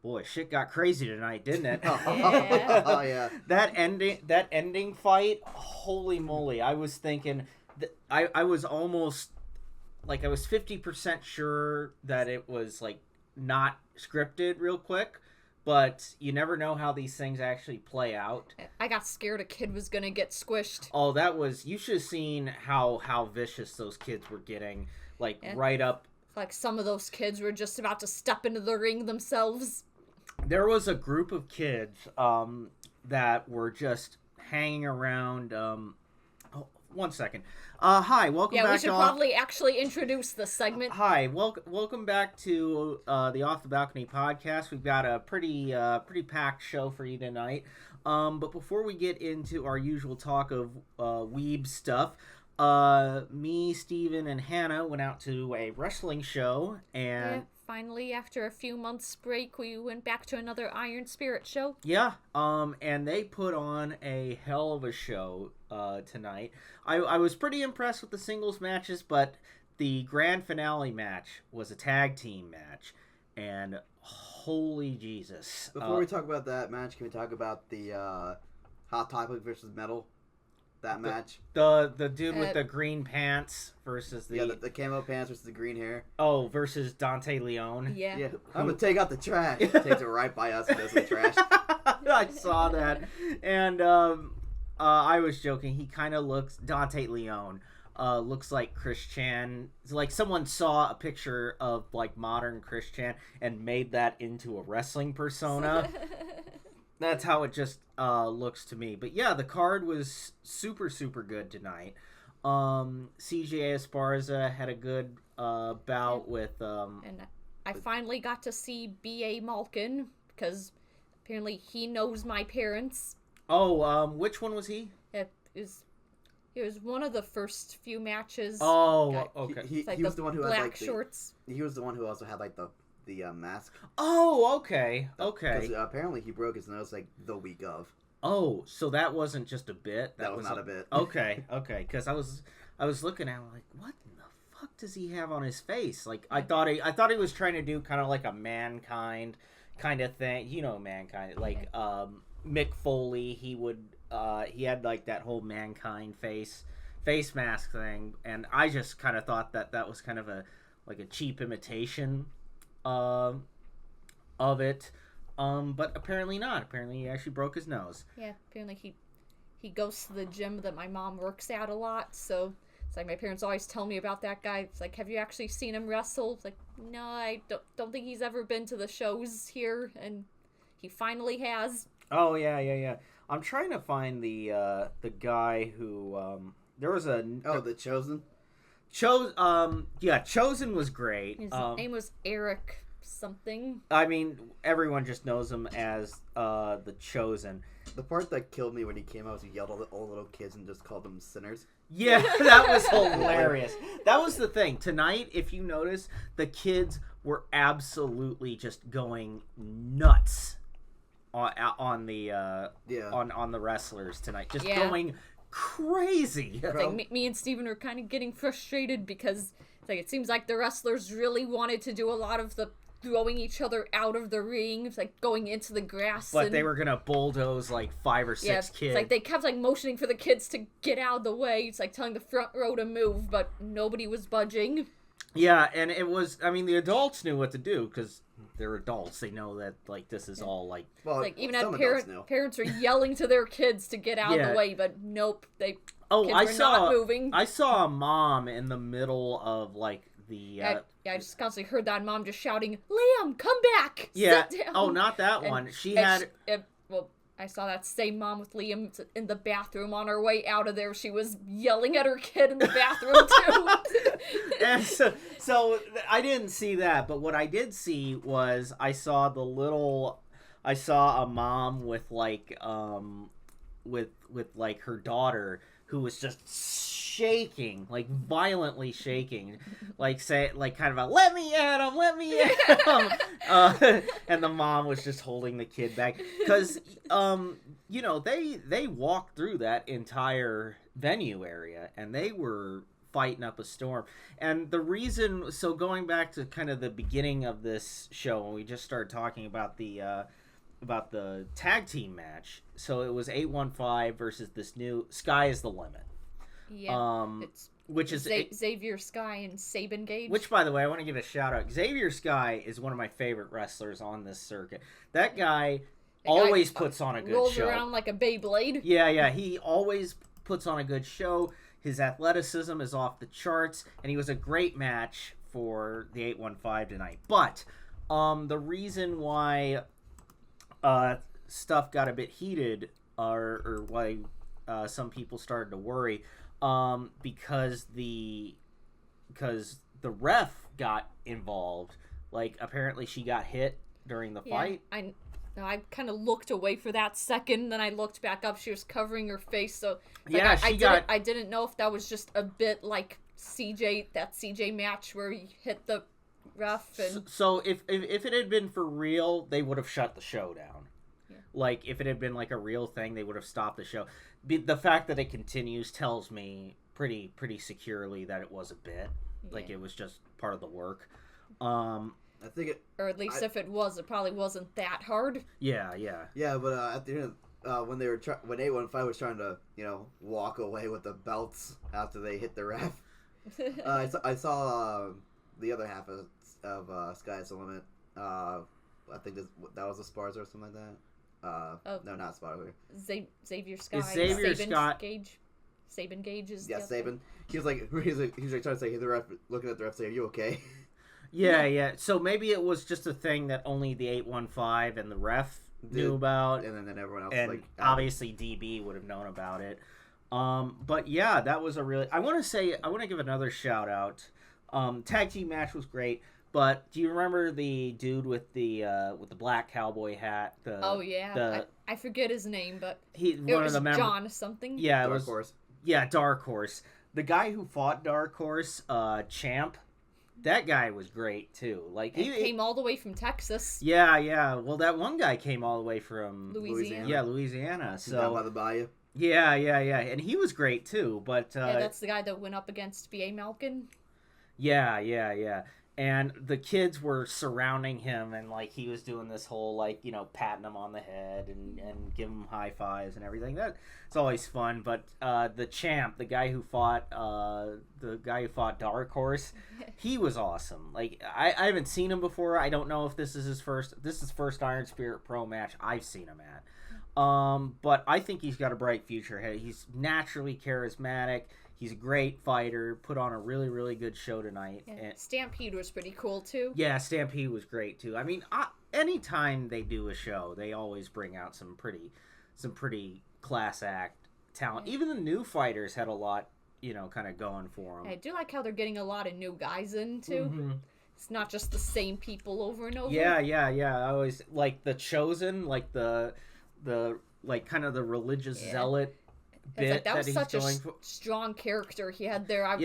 boy, shit got crazy tonight, didn't it? Yeah. Oh yeah. That ending fight, holy moly! I was thinking, I was almost like I was 50% sure that it was like not scripted real quick, but you never know how these things actually play out. I got scared a kid was gonna get squished. Oh, you should have seen how vicious those kids were getting, like Yeah. right up. Like some of those kids were just about to step into the ring themselves. There was a group of kids that were just hanging around. One second. Hi, welcome back. Yeah, we should probably actually introduce this segment. Hi, welcome back to the Off the Balcony podcast. We've got a pretty packed show for you tonight. But before we get into our usual talk of weeb stuff, me, Steven, and Hannah went out to a wrestling show, and Yeah, finally, after a few months break, we went back to another Iron Spirit show. yeah, and they put on a hell of a show tonight. I was pretty impressed with the singles matches, but the grand finale match was a tag team match, and holy Jesus! Before we talk about that match, can we talk about the Hot Topic versus Metal? That match. The dude with the green pants versus the camo pants versus the green hair. Oh, versus Dante Leone. Yeah. Yeah, I'm gonna take out the trash. Takes it right by us and does the trash. I saw that, and I was joking. He kind of looks Dante Leone. Looks like Chris Chan. It's like someone saw a picture of like modern Chris Chan and made that into a wrestling persona. That's how it just looks to me. But yeah, the card was super, super good tonight. CJ Esparza had a good bout with... And I finally got to see B.A. Malkin, because apparently he knows my parents. Oh, which one was he? It was one of the first few matches. Oh, okay. He was the one who had black like shorts. He was the one who also had like the mask. Oh, okay. Because apparently he broke his nose like the week of. Oh, so that wasn't just a bit. That was not a bit. Okay. Because I was looking at him like, what in the fuck does he have on his face? Like I thought he was trying to do kind of like a Mankind kind of thing. You know, Mankind, like Mick Foley. He had like that whole Mankind face mask thing, and I just kind of thought that was kind of a cheap imitation of it. But apparently not. Apparently he actually broke his nose. Yeah, apparently he goes to the gym that my mom works at a lot, so it's like my parents always tell me about that guy. It's like, have you actually seen him wrestle? It's like, no, I don't think he's ever been to the shows here, and he finally has. Oh yeah. I'm trying to find the guy who there was a the Chosen. Chosen was great. His name was Eric something. I mean, everyone just knows him as the Chosen. The part that killed me when he came out was he yelled at all the little kids and just called them sinners. Yeah, that was hilarious. That was the thing. Tonight, if you notice, the kids were absolutely just going nuts on the wrestlers tonight. Just going crazy. It's like me and Steven were kind of getting frustrated because it's like it seems like the wrestlers really wanted to do a lot of the throwing each other out of the ring. It's like going into the grass. But they were going to bulldoze like 5 or 6 kids. It's like they kept like motioning for the kids to get out of the way. It's like telling the front row to move, but nobody was budging. Yeah, and it was, I mean, the adults knew what to do because they're adults. They know that like this is all like... Well, like even had parents were yelling to their kids to get out of the way, but nope, kids were not moving. I saw a mom in the middle of like the... I just constantly heard that mom just shouting, Liam, come back! Yeah. Sit down. Oh, not that one. I saw that same mom with Liam in the bathroom on her way out of there. She was yelling at her kid in the bathroom, too. And so I didn't see that, but what I did see was I saw a mom with like, with like her daughter who was just shaking, like violently shaking, like kind of a let me at him, and the mom was just holding the kid back because they walked through that entire venue area and they were fighting up a storm. And the reason, so going back to kind of the beginning of this show, when we just started talking about the tag team match. So it was 815 versus this new Sky is the Limit. Yeah. It's which is Xavier Sky and Sabin Gage. Which, by the way, I want to give a shout out. Xavier Sky is one of my favorite wrestlers on this circuit. That guy always puts on a good rolls show. Around like a Beyblade. Yeah, he always puts on a good show. His athleticism is off the charts, and he was a great match for the 815 tonight. But the reason why stuff got a bit heated, or why some people started to worry, because the ref got involved. Like, apparently she got hit during the fight. I kind of looked away for that second, then I looked back up. She was covering her face, so I didn't know if that was just a bit like that CJ match where he hit the ref. And so if it had been for real, they would have shut the show down. Yeah. Like, if it had been like a real thing, they would have stopped the show. The fact that it continues tells me pretty securely that it was a bit. Yeah. Like, it was just part of the work. I think it, or at least if it was, it probably wasn't that hard. Yeah. Yeah, but at the end, when 815 was trying to, walk away with the belts after they hit the ref, I saw the other half of Sky's the Limit. I think that was a Sparza or something like that. No, not Sparza. Xavier Sky. Sabin Gage is. Yeah, Sabin. He was like trying to say, the ref, looking at the ref, saying, "Are you okay?" Yeah. So maybe it was just a thing that only the 815 and the ref knew about, and then everyone else. And obviously DB would have known about it. But yeah, that was a really. I want to give another shout out. Tag team match was great, but do you remember the dude with the black cowboy hat? I forget his name, but it was John something. Yeah, Dark Horse. Yeah, Dark Horse. The guy who fought Dark Horse, Champ. That guy was great too. Like, he came all the way from Texas. Yeah. Well, that one guy came all the way from Louisiana. Yeah, Louisiana. So down by the bayou. Yeah, and he was great too. But that's the guy that went up against B.A. Malkin. Yeah. And the kids were surrounding him, and like he was doing this whole patting them on the head and giving them high fives and everything. It's always fun. But the Champ, the guy who fought Dark Horse, he was awesome. Like, I haven't seen him before. I don't know if this is his first Iron Spirit Pro match I've seen him at. But I think he's got a bright future ahead. He's naturally charismatic. He's a great fighter. Put on a really, really good show tonight. Yeah. And Stampede was pretty cool too. Yeah, Stampede was great too. I mean, anytime they do a show, they always bring out some pretty class act talent. Yeah. Even the new fighters had a lot, kind of going for them. I do like how they're getting a lot of new guys in too. Mm-hmm. It's not just the same people over and over. Yeah. I always like the Chosen, like the kind of the religious zealot. That was such a strong character he had there. I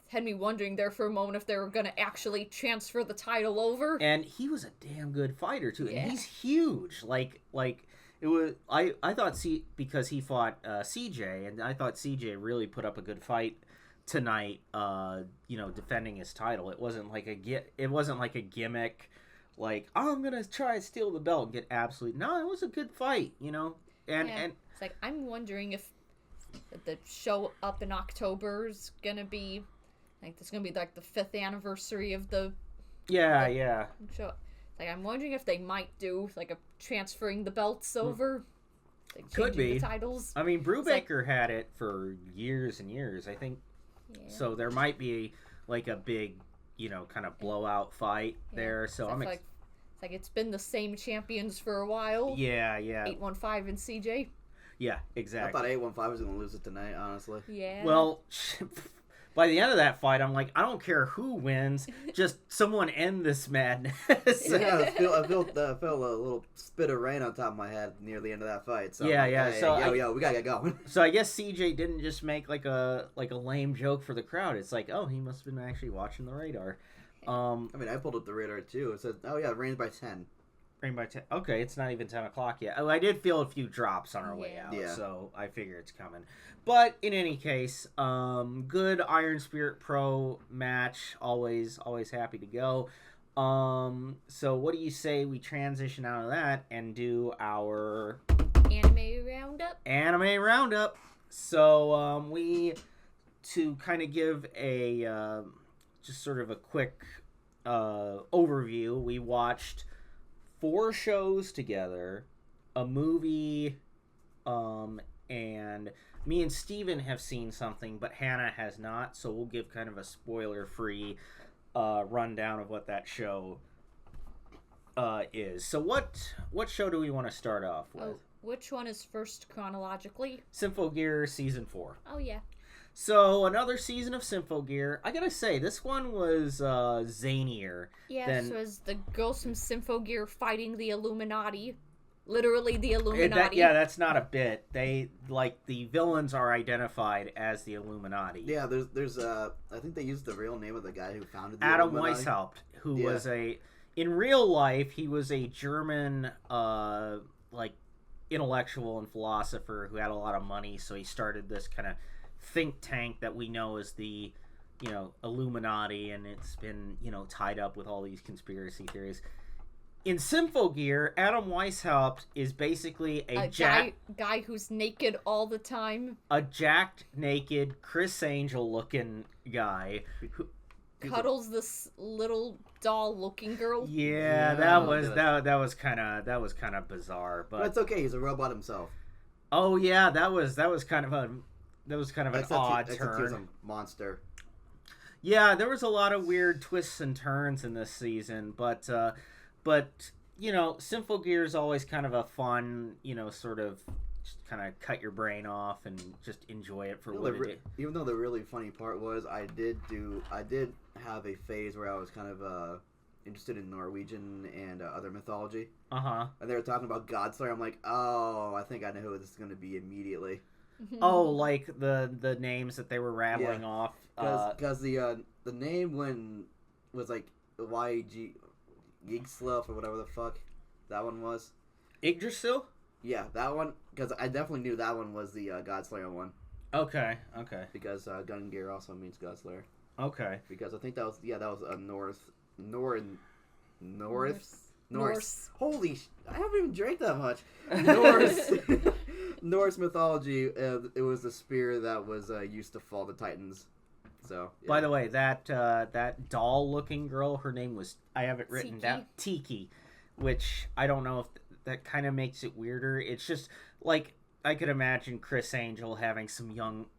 had me wondering there for a moment if they were going to actually transfer the title over. And he was a damn good fighter too, and he's huge. Like it was. I thought because he fought CJ, and I thought CJ really put up a good fight tonight. Defending his title. It wasn't like a gimmick. Like, I'm gonna try to steal the belt and get absolute. No, it was a good fight. And it's like, I'm wondering if the show up in October is gonna be like, there's gonna be like the 5th anniversary of the show. It's like, I'm wondering if they might do like a transferring the belts over. Like, could be the titles. I mean, Brubaker had it for years and years. I think so. There might be like a big, kind of blowout fight there. So I'm. It's like it's been the same champions for a while. Yeah. 815 and CJ. Yeah, exactly. I thought 815 was going to lose it tonight, honestly. Yeah. Well, by the end of that fight, I'm like, I don't care who wins, just someone end this madness. Yeah, I felt a little spit of rain on top of my head near the end of that fight. So yeah. Hey, so we gotta get going. So I guess CJ didn't just make like a lame joke for the crowd. It's like, oh, he must have been actually watching the radar. I pulled up the radar too. It said, "Oh yeah, it rains by 10." Rainbow 10. Okay, it's not even 10 o'clock yet. Oh, I did feel a few drops on our way Yeah. out, Yeah. so I figure it's coming. But in any case, good Iron Spirit Pro match. Always happy to go. So what do you say we transition out of that and do our Anime roundup. So we, to kind of give a just sort of a quick overview, we watched 4 shows together, a movie, and me and Steven have seen something, but Hannah has not, so we'll give kind of a spoiler-free rundown of what that show is. So what show do we want to start off with? Oh, which one is first chronologically? Symphogear Season 4. Oh, yeah. So, another season of Symphogear. I gotta say, this one was zanier. Yeah, than... so as the girls from Symphogear fighting the Illuminati. Literally the Illuminati. That's not a bit. They, like, the villains are identified as the Illuminati. Yeah, there's I think they used the real name of the guy who founded the Adam Illuminati. Weishaupt, who was in real life, he was a German, like, intellectual and philosopher who had a lot of money, so he started this kind of think tank that we know as the, Illuminati, and it's been, tied up with all these conspiracy theories. In Symphogear, Adam Weishaupt is basically a guy who's naked all the time. A jacked, naked, Chris Angel looking guy who cuddles this little doll-looking girl. Yeah, that was kind of bizarre, but it's okay. He's a robot himself. Oh yeah, that was kind of an odd turn. He was a monster. Yeah, there was a lot of weird twists and turns in this season, but Symphogear is always kind of a fun, sort of just kind of cut your brain off and just enjoy it for what it is. Even though the really funny part was, I did have a phase where I was kind of interested in Norwegian and other mythology. Uh-huh. And they were talking about Godslayer. I'm like, oh, I think I know who this is going to be immediately. Oh, like the names that they were rattling off. Because the name was like YG Yggdrasil or whatever the fuck that one was. Yggdrasil? Yeah, that one. Because I definitely knew that one was the Godslayer one. Okay. Because Gungear also means Godslayer. Okay. Because I think that was Norse. Holy I haven't even drank that much. Norse mythology. It was the spear that was used to fall the Titans. So. Yeah. By the way, that doll-looking girl, her name was, I have it written down, Tiki, which I don't know if that kind of makes it weirder. It's just like I could imagine Chris Angel having some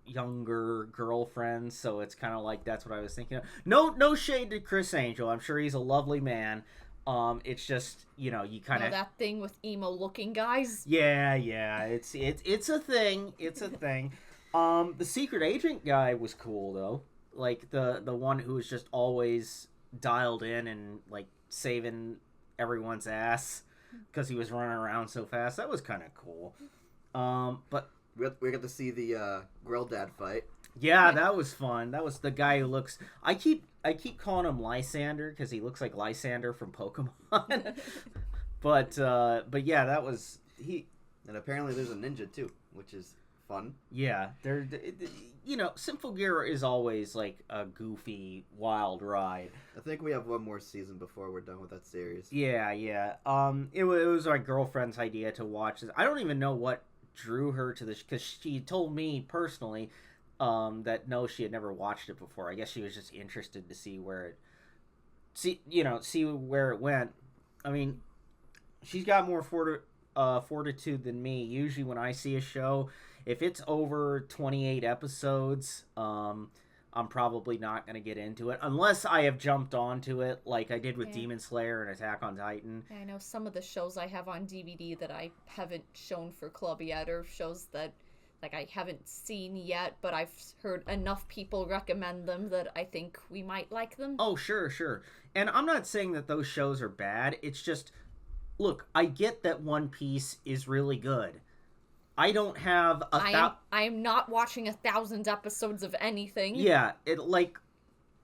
younger girlfriends, so it's kind of like that's what I was thinking of. No shade to Chris Angel. I'm sure he's a lovely man. It's just, you kind of that thing with emo looking guys. Yeah, it's a thing. It's a thing. The secret agent guy was cool though. Like the one who was just always dialed in and like saving everyone's ass because he was running around so fast. That was kind of cool. But we got to see the Grill Dad fight. Yeah, that was fun. That was the guy who looks. I keep calling him Lysander because he looks like Lysander from Pokemon. but yeah, that was he. And apparently there's a ninja too, which is fun. Yeah, Symphogear is always like a goofy, wild ride. I think we have one more season before we're done with that series. Yeah. It was my girlfriend's idea to watch this. I don't even know what drew her to this because she told me personally that no, she had never watched it before. I guess she was just interested to see where it went. I mean, she's got more fortitude than me. Usually when I see a show, if it's over 28 episodes, I'm probably not going to get into it unless I have jumped onto it like I did with Demon Slayer and Attack on Titan. I know some of the shows I have on DVD that I haven't shown for Club yet, or shows that like I haven't seen yet, but I've heard enough people recommend them that I think we might like them. Oh, sure. And I'm not saying that those shows are bad. It's just, look, I get that One Piece is really good. I don't have I am not watching 1,000 episodes of anything. Yeah,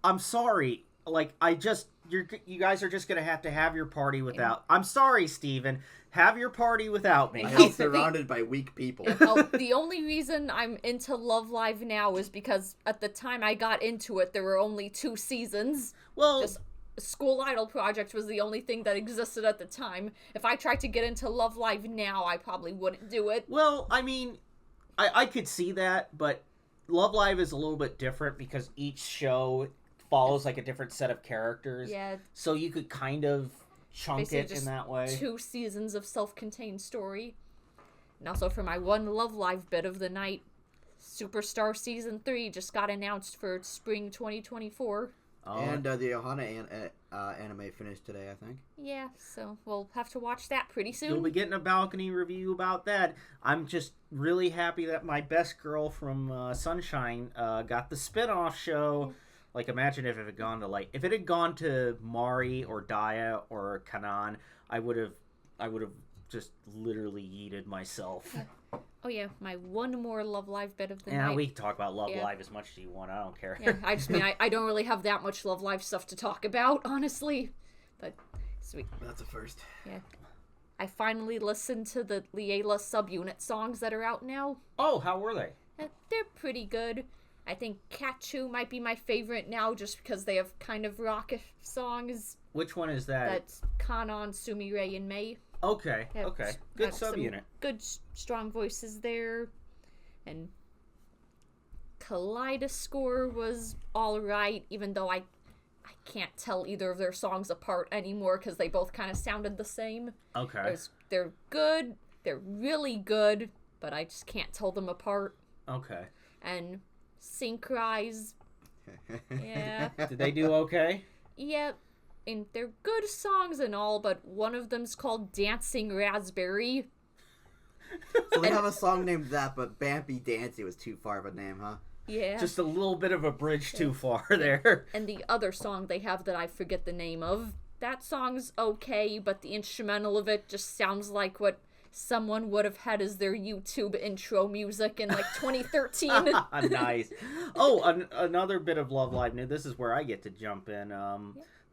I'm sorry. Like, I just you guys are just gonna have to have your party without. I'm sorry, Steven. Have your party without me. I'm surrounded by weak people. The only reason I'm into Love Live now is because at the time I got into it, there were only 2 seasons. Well, Just School Idol Project was the only thing that existed at the time. If I tried to get into Love Live now, I probably wouldn't do it. well, I mean, I could see that, but Love Live is a little bit different because each show follows like a different set of characters. Yeah. So you could kind of chunk Basically it just in that way. 2 seasons of self-contained story. And also for my one Love Live bit of the night, Superstar Season 3 just got announced for spring 2024. And the Ohana anime finished today, I think. Yeah, so we'll have to watch that pretty soon. You'll be getting a balcony review about that. I'm just really happy that my best girl from Sunshine got the spin-off show. Like, imagine if it had gone to if it had gone to Mari or Daya or Kanan, I would have just literally yeeted myself. Oh yeah, my one more Love Live bit of the Yeah, night. we can talk about Love Live as much as you want. I don't care. Yeah, I just mean I don't really have that much Love Live stuff to talk about, honestly. But sweet. That's a first. Yeah. I finally listened to the Liela subunit songs that are out now. Oh, how were they? They're pretty good. I think Kachu might be my favorite now just because they have kind of rockish songs. Which one is that? That's Kanon, Sumire, and Mei. Okay, Have okay. Good some subunit. Good, strong voices there. And Kaleidoscore was alright, even though I can't tell either of their songs apart anymore because they both kind of sounded the same. Okay. They're good, they're really good, but I just can't tell them apart. Okay. And Synchronize, yeah. Did they do okay? Yeah, and they're good songs and all, but one of them's called Dancing Raspberry. So they have a song named that, but Bampy Dancy was too far of a name, huh? Yeah. Just a little bit of a bridge too far there. And the other song they have that I forget the name of, that song's okay, but the instrumental of it just sounds like what someone would have had as their YouTube intro music in 2013. Nice. Oh, another bit of Love Live news. This is where I get to jump in.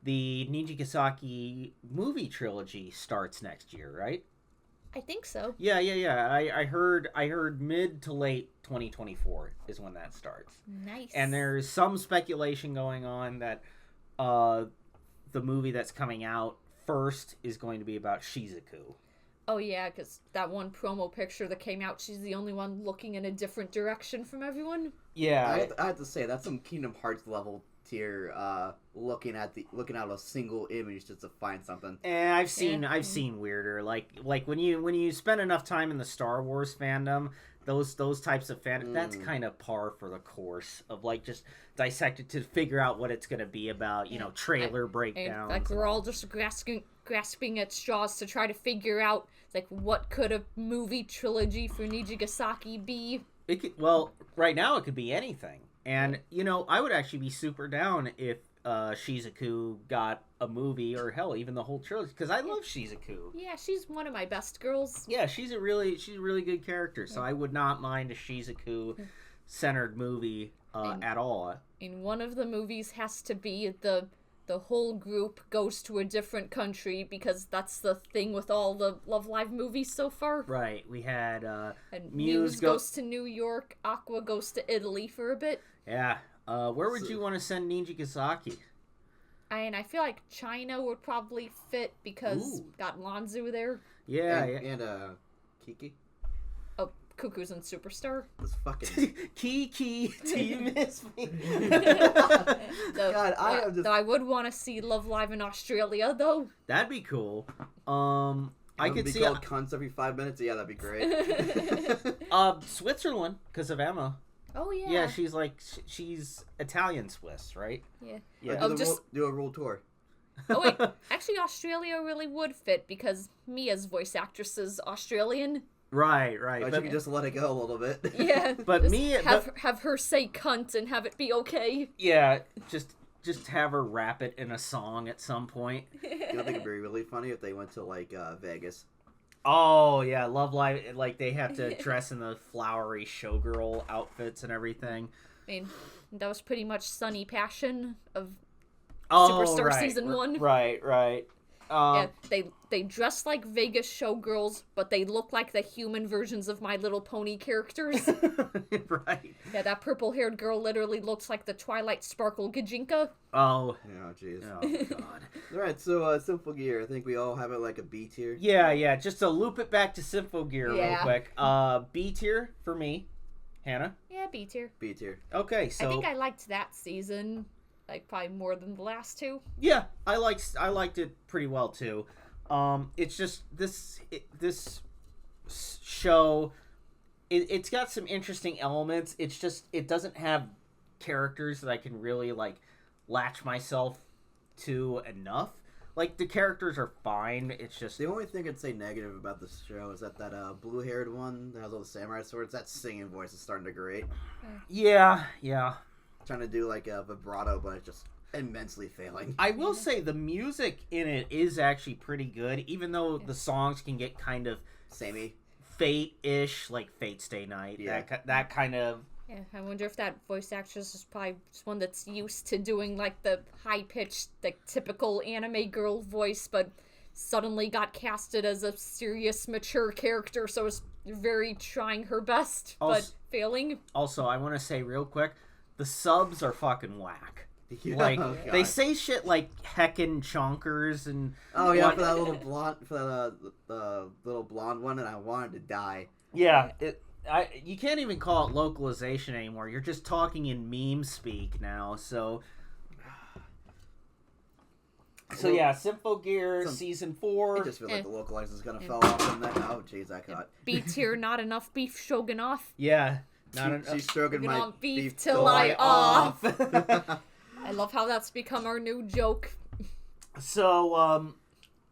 The Nijigasaki movie trilogy starts next year, right? I think so. Yeah. I heard mid to late 2024 is when that starts. Nice. And there's some speculation going on that the movie that's coming out first is going to be about Shizuku. Oh yeah, because that one promo picture that came out, she's the only one looking in a different direction from everyone. Yeah. I have to say, that's some Kingdom Hearts level tier, looking at a single image just to find something. And I've seen weirder. Like when you spend enough time in the Star Wars fandom, those types of fandom, that's kind of par for the course of just dissect it to figure out what it's going to be about, trailer breakdowns. And we're all just grasping at straws to try to figure out what could a movie trilogy for Nijigasaki be. Right now it could be anything. And, I would actually be super down if Shizuku got a movie, or hell, even the whole trilogy, because I love Shizuku. Yeah, she's one of my best girls. Yeah, she's a really good character, so I would not mind a Shizuku-centered movie at all. And one of the movies has to be the whole group goes to a different country, because that's the thing with all the Love Live movies so far. Right, we had and Muse goes to New York, Aqua goes to Italy for a bit. Yeah. Where would you want to send Nijigasaki? I feel like China would probably fit because got Lanzu there. Yeah, and Kiki. Oh, Cuckoo's and Superstar. This fucking Kiki, do you miss me? God, I would want to see Love Live in Australia though. That'd be cool. I could see called cunts every 5 minutes. Yeah, that'd be great. Switzerland because of Emma. Oh yeah. Yeah, she's Italian Swiss, right? Yeah. Yeah. Do a world tour. Oh wait, actually Australia really would fit because Mia's voice actress is Australian. Right. But you can just let it go a little bit. Yeah. But Mia have her say cunt and have it be okay. Yeah, just have her rap it in a song at some point. You don't think it'd be really funny if they went to Vegas? Oh yeah, Love Live, they have to dress in the flowery showgirl outfits and everything. I mean, that was pretty much Sunny Passion of Superstar right, season 1. Right. Yeah, they dress like Vegas showgirls, but they look like the human versions of My Little Pony characters. Right. Yeah, that purple-haired girl literally looks like the Twilight Sparkle Gajinka. Oh. Yeah, jeez. Oh God. All right, so Symphogear, I think we all have it like a B tier. Yeah. Just to loop it back to Symphogear real Yeah. quick. B tier for me. Hannah. Yeah, B tier. B tier. Okay, so I think I liked that season, like, probably more than the last 2. yeah, I liked it pretty well too. It's just this show. It's got some interesting elements. It's just it doesn't have characters that I can really like latch myself to enough. Like the characters are fine. It's just The only thing I'd say negative about this show is that blue-haired one that has all the samurai swords, that singing voice is starting to grate. yeah. Trying to do like a vibrato, but it's just immensely failing. I will say the music in it is actually pretty good, even though the songs can get kind of Samey. Fate-ish, like Fate Stay Night. Yeah. That kind of. Yeah, I wonder if that voice actress is probably just one that's used to doing, like, the high-pitched, like, typical anime girl voice, but suddenly got casted as a serious, mature character, so is very trying her best, but failing. Also, I want to say real quick, the subs are fucking whack. Yeah, Like oh, they God. say shit like heckin' chonkers and Oh yeah, what- for that little blonde, little blonde one, and I wanted to die. yeah, you can't even call it localization anymore. You're just talking in meme speak now. So yeah, Symphogear season 4. I just feel like Eh. the localization is gonna fall off from that. Oh jeez, I got. B tier, not enough beef stroganoff. Yeah, not enough. She's stroking Stroking my on beef beef till I off. off. I love how that's become our new joke. So,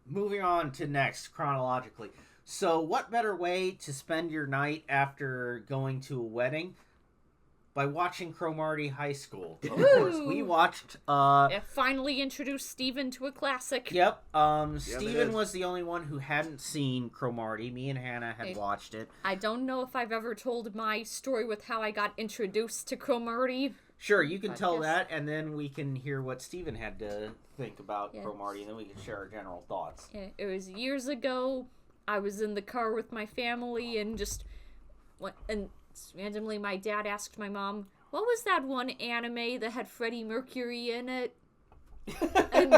moving on to next chronologically. So, what better way to spend your night after going to a wedding? By watching Cromartie High School. Of course, we watched. Yeah, finally introduced Steven to a classic. Yep. they Steven did. was the only one who hadn't seen Cromartie. Me and Hannah had watched it. I don't know if I've ever told my story with how I got introduced to Cromartie. Sure, you can tell Podcast. that, and then we can hear what Steven had to think about Yeah. Cromartie, and then we can share our general thoughts. Yeah, it was years ago. I was in the car with my family and just went, and randomly my dad asked my mom, "What was that one anime that had Freddie Mercury in it?" And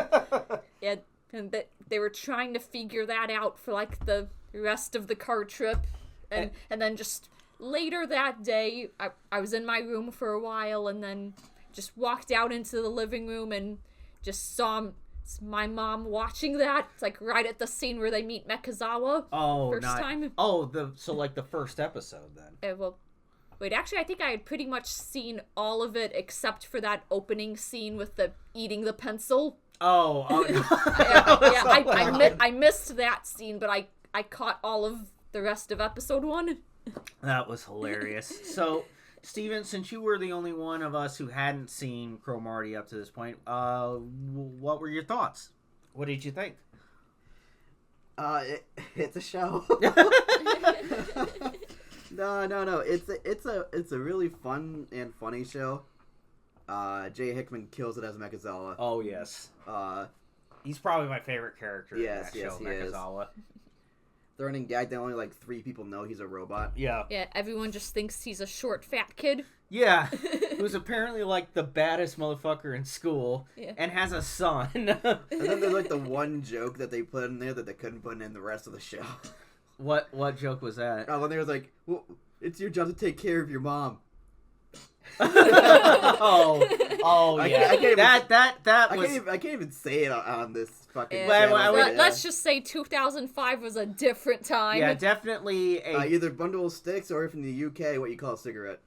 yeah, and they were trying to figure that out for like the rest of the car trip, and then just later that day, I was in my room for a while, and then just walked out into the living room and just saw my mom watching that. It's like right at the scene where they meet Mekazawa. Oh, First not, time? Oh, so like the first episode then. Well, wait, actually, I think I had pretty much seen all of it except for that opening scene with the eating the pencil. Oh, I missed that scene, but I caught all of the rest of episode 1. That was hilarious. So, Steven, since you were the only one of us who hadn't seen Cromartie up to this point, what were your thoughts? What did you think? It's a show. No. It's a really fun and funny show. Jay Hickman kills it as Mekazawa. Oh, yes. Uh, He's probably my favorite character Yes, in that yes, show, he is. Mekazawa. the running gag that only like 3 people know he's a robot. Yeah. Yeah, everyone just thinks he's a short, fat kid. Yeah. Who's apparently like the baddest motherfucker in school Yeah. and has a son. And then there's like the one joke that they put in there that they couldn't put in the rest of the show. What joke was that? When they was like, well, it's your job to take care of your mom. oh yeah. I can't that was. I can't even say it on this fucking Yeah. channel. Let's just say 2005 was a different time. Yeah, definitely a either bundle of sticks or if in the UK what you call a cigarette.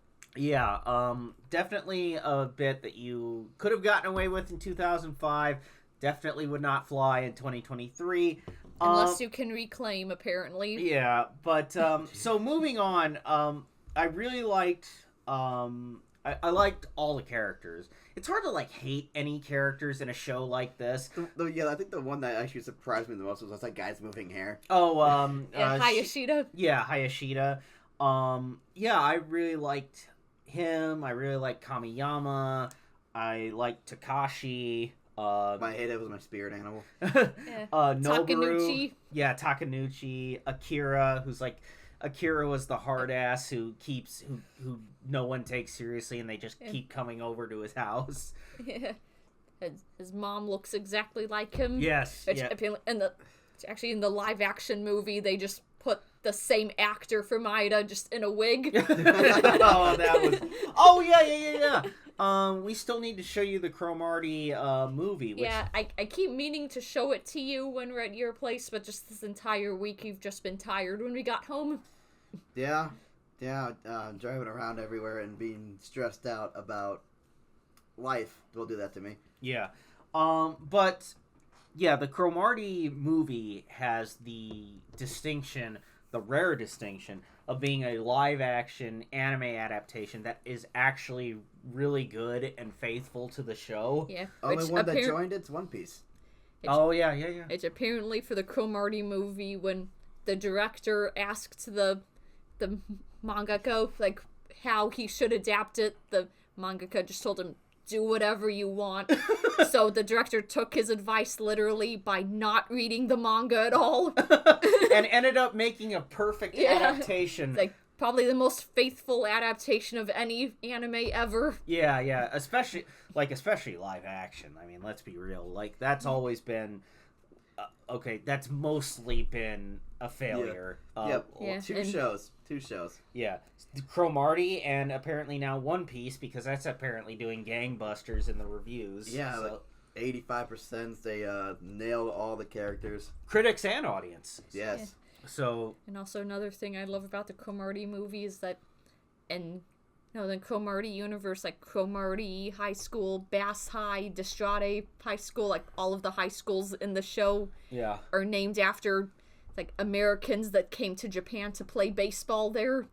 Definitely a bit that you could have gotten away with in 2005. Definitely would not fly in 2023. Unless you can reclaim, apparently. Yeah, but so moving on, I really liked I liked all the characters. It's hard to like hate any characters in a show like this. Yeah, I think the one that actually surprised me the most was that guy's moving hair. Oh, Hayashida. Hayashida. Yeah, I really liked him. I really liked Kamiyama. I liked Takashi. I hate it was my spirit animal. Noboru, Takanuchi. yeah, Takanuchi, Akira, Akira was the hard ass who no one takes seriously, and they just keep coming over to his house. Yeah. His mom looks exactly like him. Yes, Which yeah. apparently in the live action movie they just put the same actor for Maida just in a wig. Oh yeah. We still need to show you the Cromartie movie. Which... Yeah, I keep meaning to show it to you when we're at your place, but just this entire week you've just been tired when we got home. Yeah, driving around everywhere and being stressed out about life will do that to me. Yeah, but yeah, the Cromartie movie has the rare distinction of being a live-action anime adaptation that is actually really good and faithful to the show. Yeah. Only one that joined it's One Piece. Yeah. It's apparently for the Cromartie movie when the director asked the mangaka like how he should adapt it, the mangaka just told him, do whatever you want. So the director took his advice literally by not reading the manga at all. And ended up making a perfect adaptation. Like, probably the most faithful adaptation of any anime ever. Yeah. Especially live action. I mean, let's be real. Like, that's always been... that's mostly been a failure. Two shows. Yeah. Cromartie and apparently now One Piece, because that's apparently doing gangbusters in the reviews. Yeah, so. Like 85%. They nailed all the characters. Critics and audience. Yes. Yeah. So. And also another thing I love about the Cromartie movie is that the Cromartie universe, like Cromartie High School, Bass High, Destrade High School, like all of the high schools in the show are named after like Americans that came to Japan to play baseball there.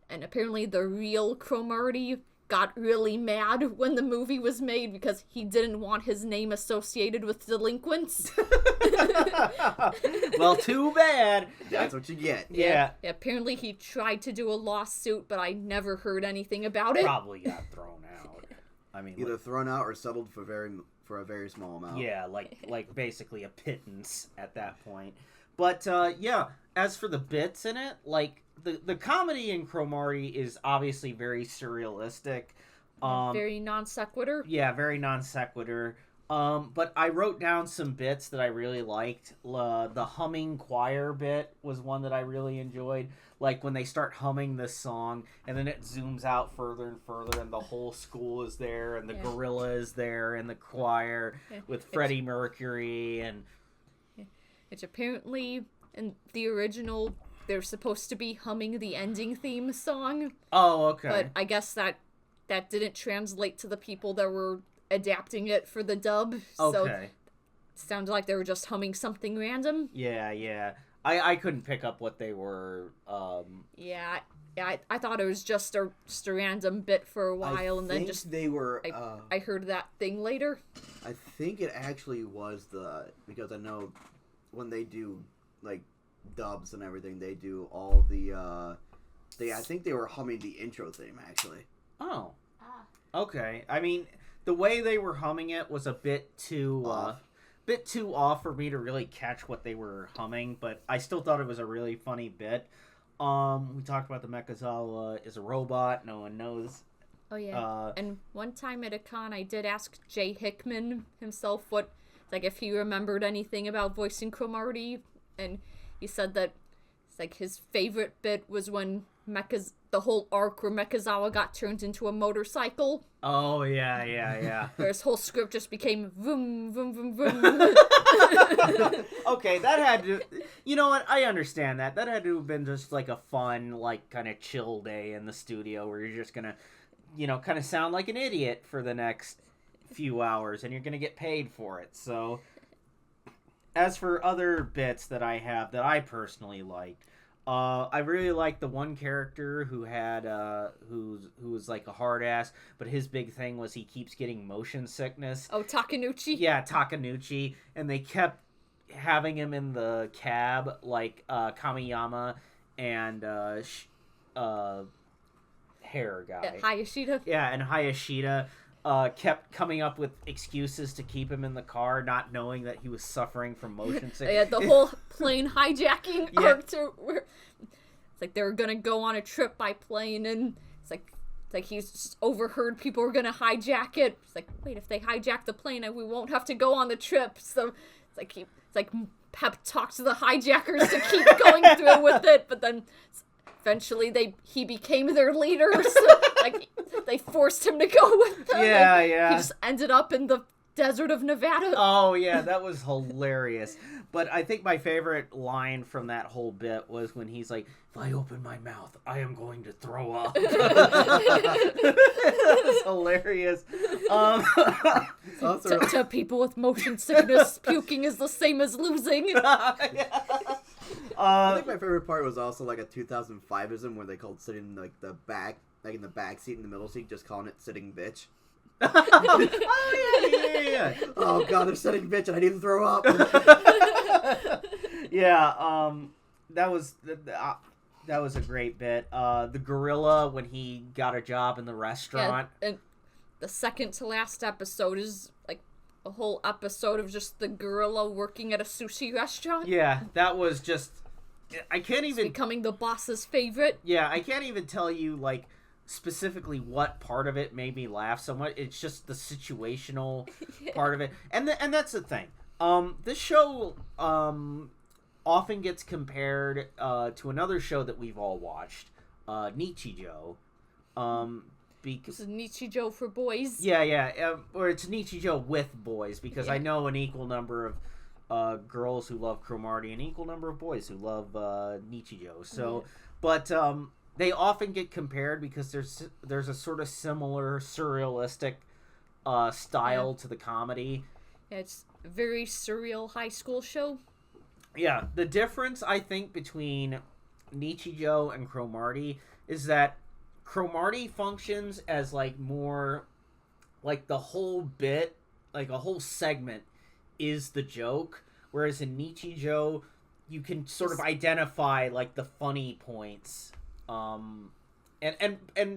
And apparently the real Cromartie got really mad when the movie was made because he didn't want his name associated with delinquents. Well, too bad. That's what you get. Yeah. Apparently he tried to do a lawsuit, but I never heard anything about it. Probably got thrown out. I mean, either thrown out or settled for a very small amount. Yeah, like basically a pittance at that point. But as for the bits in it, like the comedy in Cromartie is obviously very surrealistic. Very non sequitur. Yeah, very non sequitur. But I wrote down some bits that I really liked. The humming choir bit was one that I really enjoyed. Like when they start humming this song, and then it zooms out further and further, and the whole school is there, and the gorilla is there, and the choir with Freddie Mercury, and... It's apparently, in the original, they're supposed to be humming the ending theme song. Oh, okay. But I guess that didn't translate to the people that were adapting it for the dub. So it sounded like they were just humming something random. Yeah. I couldn't pick up what they were. I thought it was just a random bit for a while, and then just they were. I heard that thing later. I think it actually was because I know when they do like dubs and everything, they do all the. I think they were humming the intro theme actually. Oh. Okay. I mean, the way they were humming it was a bit too off for me to really catch what they were humming, but I still thought it was a really funny bit. We talked about the Mechazawa is a robot. No one knows. Oh yeah. And one time at a con, I did ask Jay Hickman himself if he remembered anything about voicing Cromartie, and he said that his favorite bit was when the whole arc where Mechazawa got turned into a motorcycle. Oh, yeah. Where his whole script just became vroom, vroom, vroom, vroom. Okay, that had to... You know what? I understand that. That had to have been just like a fun, like, kind of chill day in the studio where you're just gonna, kind of sound like an idiot for the next few hours, and you're gonna get paid for it. So, as for other bits that I have that I personally liked, I really like the one character who had who was like a hard ass, but his big thing was he keeps getting motion sickness. Oh, Takanuchi? Yeah, Takanuchi, and they kept having him in the cab like Kamiyama and hair guy. Hayashida? Yeah, and Hayashida. kept coming up with excuses to keep him in the car, not knowing that he was suffering from motion sickness. Yeah, the whole plane hijacking Yeah. arc where it's like they were gonna go on a trip by plane, and it's like he's just overheard people were gonna hijack it. It's like, wait, if they hijack the plane, we won't have to go on the trip. So it's like pep talk to the hijackers to keep going through with it, but then eventually he became their leader. So like they forced him to go with them. Yeah, and yeah. He just ended up in the desert of Nevada. Oh, yeah, that was hilarious. But I think my favorite line from that whole bit was when he's like, if I open my mouth, I am going to throw up. That was hilarious. To people with motion sickness, puking is the same as losing. I think my favorite part was also like a 2005ism where they called sitting like in the back seat and the middle seat, just calling it sitting bitch. Oh, yeah. Oh god, they're sitting bitch and I need to throw up. Yeah, that was a great bit. The gorilla, when he got a job in the restaurant. Yeah, and the second to last episode is like a whole episode of just the gorilla working at a sushi restaurant. Yeah, that was just... I can't even... becoming the boss's favorite. Yeah, I can't even tell you, like, specifically what part of it made me laugh so much. It's just the situational part of it. And that's the thing. This show often gets compared to another show that we've all watched, Nichijou. This is Nichijou for boys. Yeah, or it's Nichijou with boys, because I know an equal number of girls who love Cromartie, an equal number of boys who love Nichijou. So, but they often get compared because there's a sort of similar surrealistic style to the comedy. Yeah, it's a very surreal high school show. Yeah, the difference I think between Nichijou and Cromartie is that Cromartie functions as like more like the whole bit, like a whole segment is the joke, whereas in Nichijou you can sort of identify like the funny points. And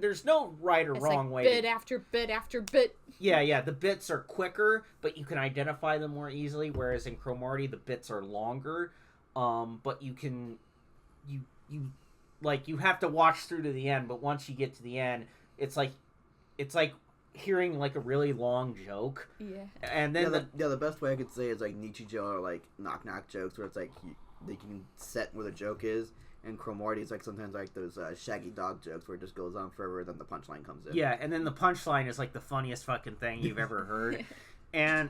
there's no right or wrong way. Bit after bit after bit. Yeah, the bits are quicker, but you can identify them more easily, whereas in Cromartie the bits are longer. But you have to watch through to the end, but once you get to the end, it's like hearing like a really long joke. Yeah. And then the best way I could say is like Nichijou are like knock jokes where it's like they can set where the joke is. And Cromartie is like sometimes like those shaggy dog jokes where it just goes on forever, then the punchline comes in. Yeah, and then the punchline is like the funniest fucking thing you've ever heard. And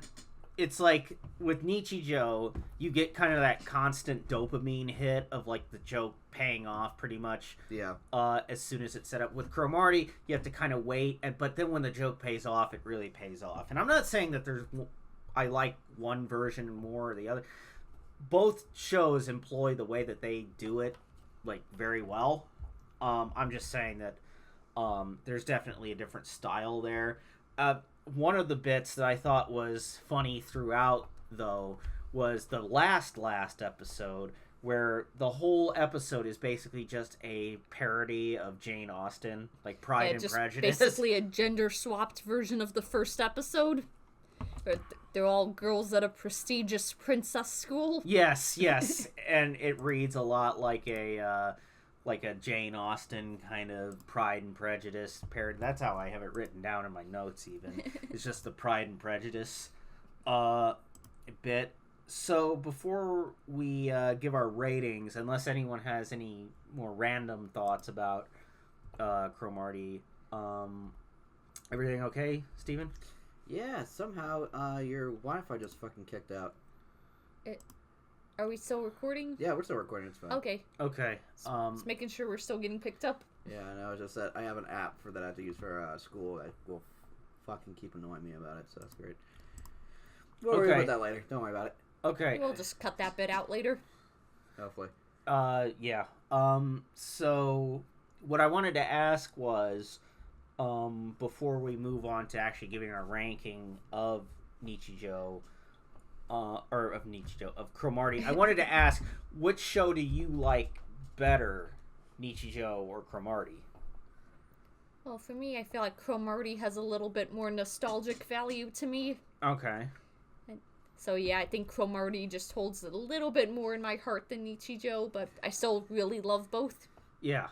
it's like with Nichijou, you get kind of that constant dopamine hit of like the joke paying off pretty much. Yeah. As soon as it's set up. With Cromartie, you have to kind of wait, but then when the joke pays off, it really pays off. And I'm not saying that I like one version more or the other. Both shows employ the way that they do it like very well. I'm just saying that there's definitely a different style there. One of the bits that I thought was funny throughout, though, was the last episode, where the whole episode is basically just a parody of Jane Austen, like Pride and Prejudice. Basically a gender-swapped version of the first episode. They're all girls at a prestigious princess school. Yes, and it reads a lot like a Jane Austen kind of Pride and Prejudice parody. That's how I have it written down in my notes. Even it's just the Pride and Prejudice bit. So before we give our ratings, unless anyone has any more random thoughts about Cromartie, everything okay, Steven? Yeah, somehow your Wi-Fi just fucking kicked out. Are we still recording? Yeah, we're still recording. It's fine. Okay. Just making sure we're still getting picked up. Yeah, no, it's just that I have an app that I have to use for school that will fucking keep annoying me about it, so that's great. We'll worry about that later. Don't worry about it. Okay. We'll just cut that bit out later. Hopefully. Yeah. So what I wanted to ask was, before we move on to actually giving our ranking of Nichijou, of Cromartie, I wanted to ask, which show do you like better, Nichijou or Cromartie? Well, for me, I feel like Cromartie has a little bit more nostalgic value to me. Okay. So yeah, I think Cromartie just holds a little bit more in my heart than Nichijou, but I still really love both. Yeah.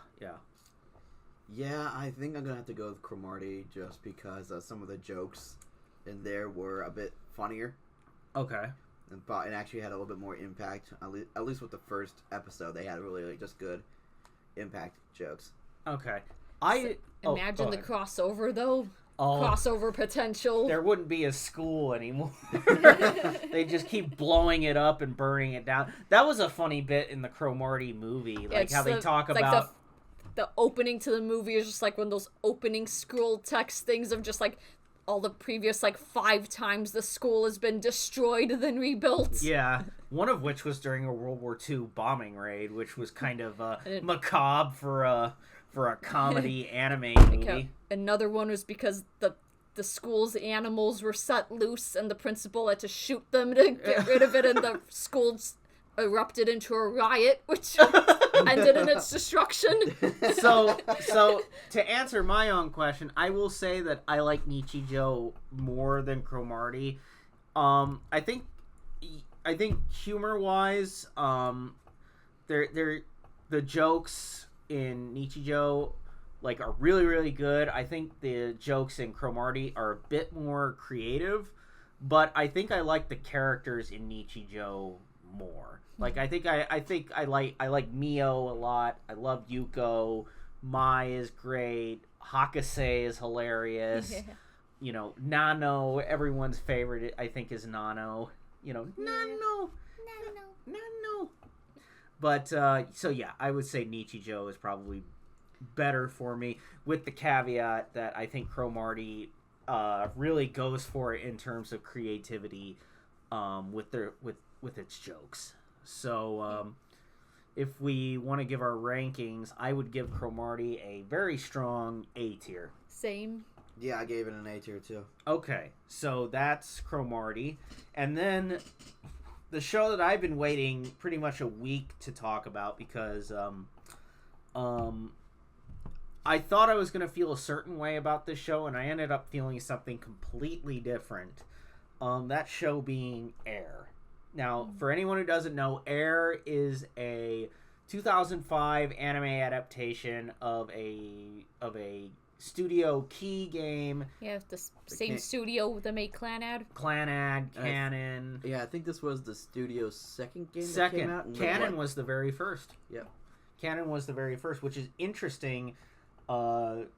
Yeah, I think I'm gonna have to go with Cromartie just because some of the jokes in there were a bit funnier. Okay. And actually had a little bit more impact. At least with the first episode, they had really just good impact jokes. Okay. Imagine the crossover, though. Oh, Crossover potential. there wouldn't be a school anymore. They just keep blowing it up and burning it down. That was a funny bit in the Cromartie movie, like how they talk about... Like the opening to the movie is just like one of those opening scroll text things of just like all the previous 5 times the school has been destroyed then rebuilt. Yeah, one of which was during a World War II bombing raid, which was kind of macabre for a comedy anime movie. Another one was because the school's animals were set loose and the principal had to shoot them to get rid of it, and the school erupted into a riot, which ended in its destruction. So to answer my own question, I will say that I like Nichijou more than Cromartie. I think humor wise, the jokes in Nichijou are really, really good. I think the jokes in Cromartie are a bit more creative, but I think I like the characters in Nichijou more. I think I like Mio a lot. I love Yuko. Mai is great. Hakase is hilarious. Yeah. Nano, everyone's favorite, I think, is Nano. Nano. But so yeah, I would say Nichijou is probably better for me, with the caveat that I think Cromartie really goes for it in terms of creativity with its jokes. So if we want to give our rankings, I would give Cromartie a very strong A tier. Same. Yeah, I gave it an A tier too. Okay, so that's Cromartie. And then the show that I've been waiting pretty much a week to talk about because I thought I was going to feel a certain way about this show, and I ended up feeling something completely different. That show being Air. Now, for anyone who doesn't know, Air is a 2005 anime adaptation of a Studio Key game. Yeah, the same studio that made Clanad. Canon. Yeah, I think this was the studio's second game that Second. came out. Canon was the very first. Yep. Canon was the very first, which is interesting to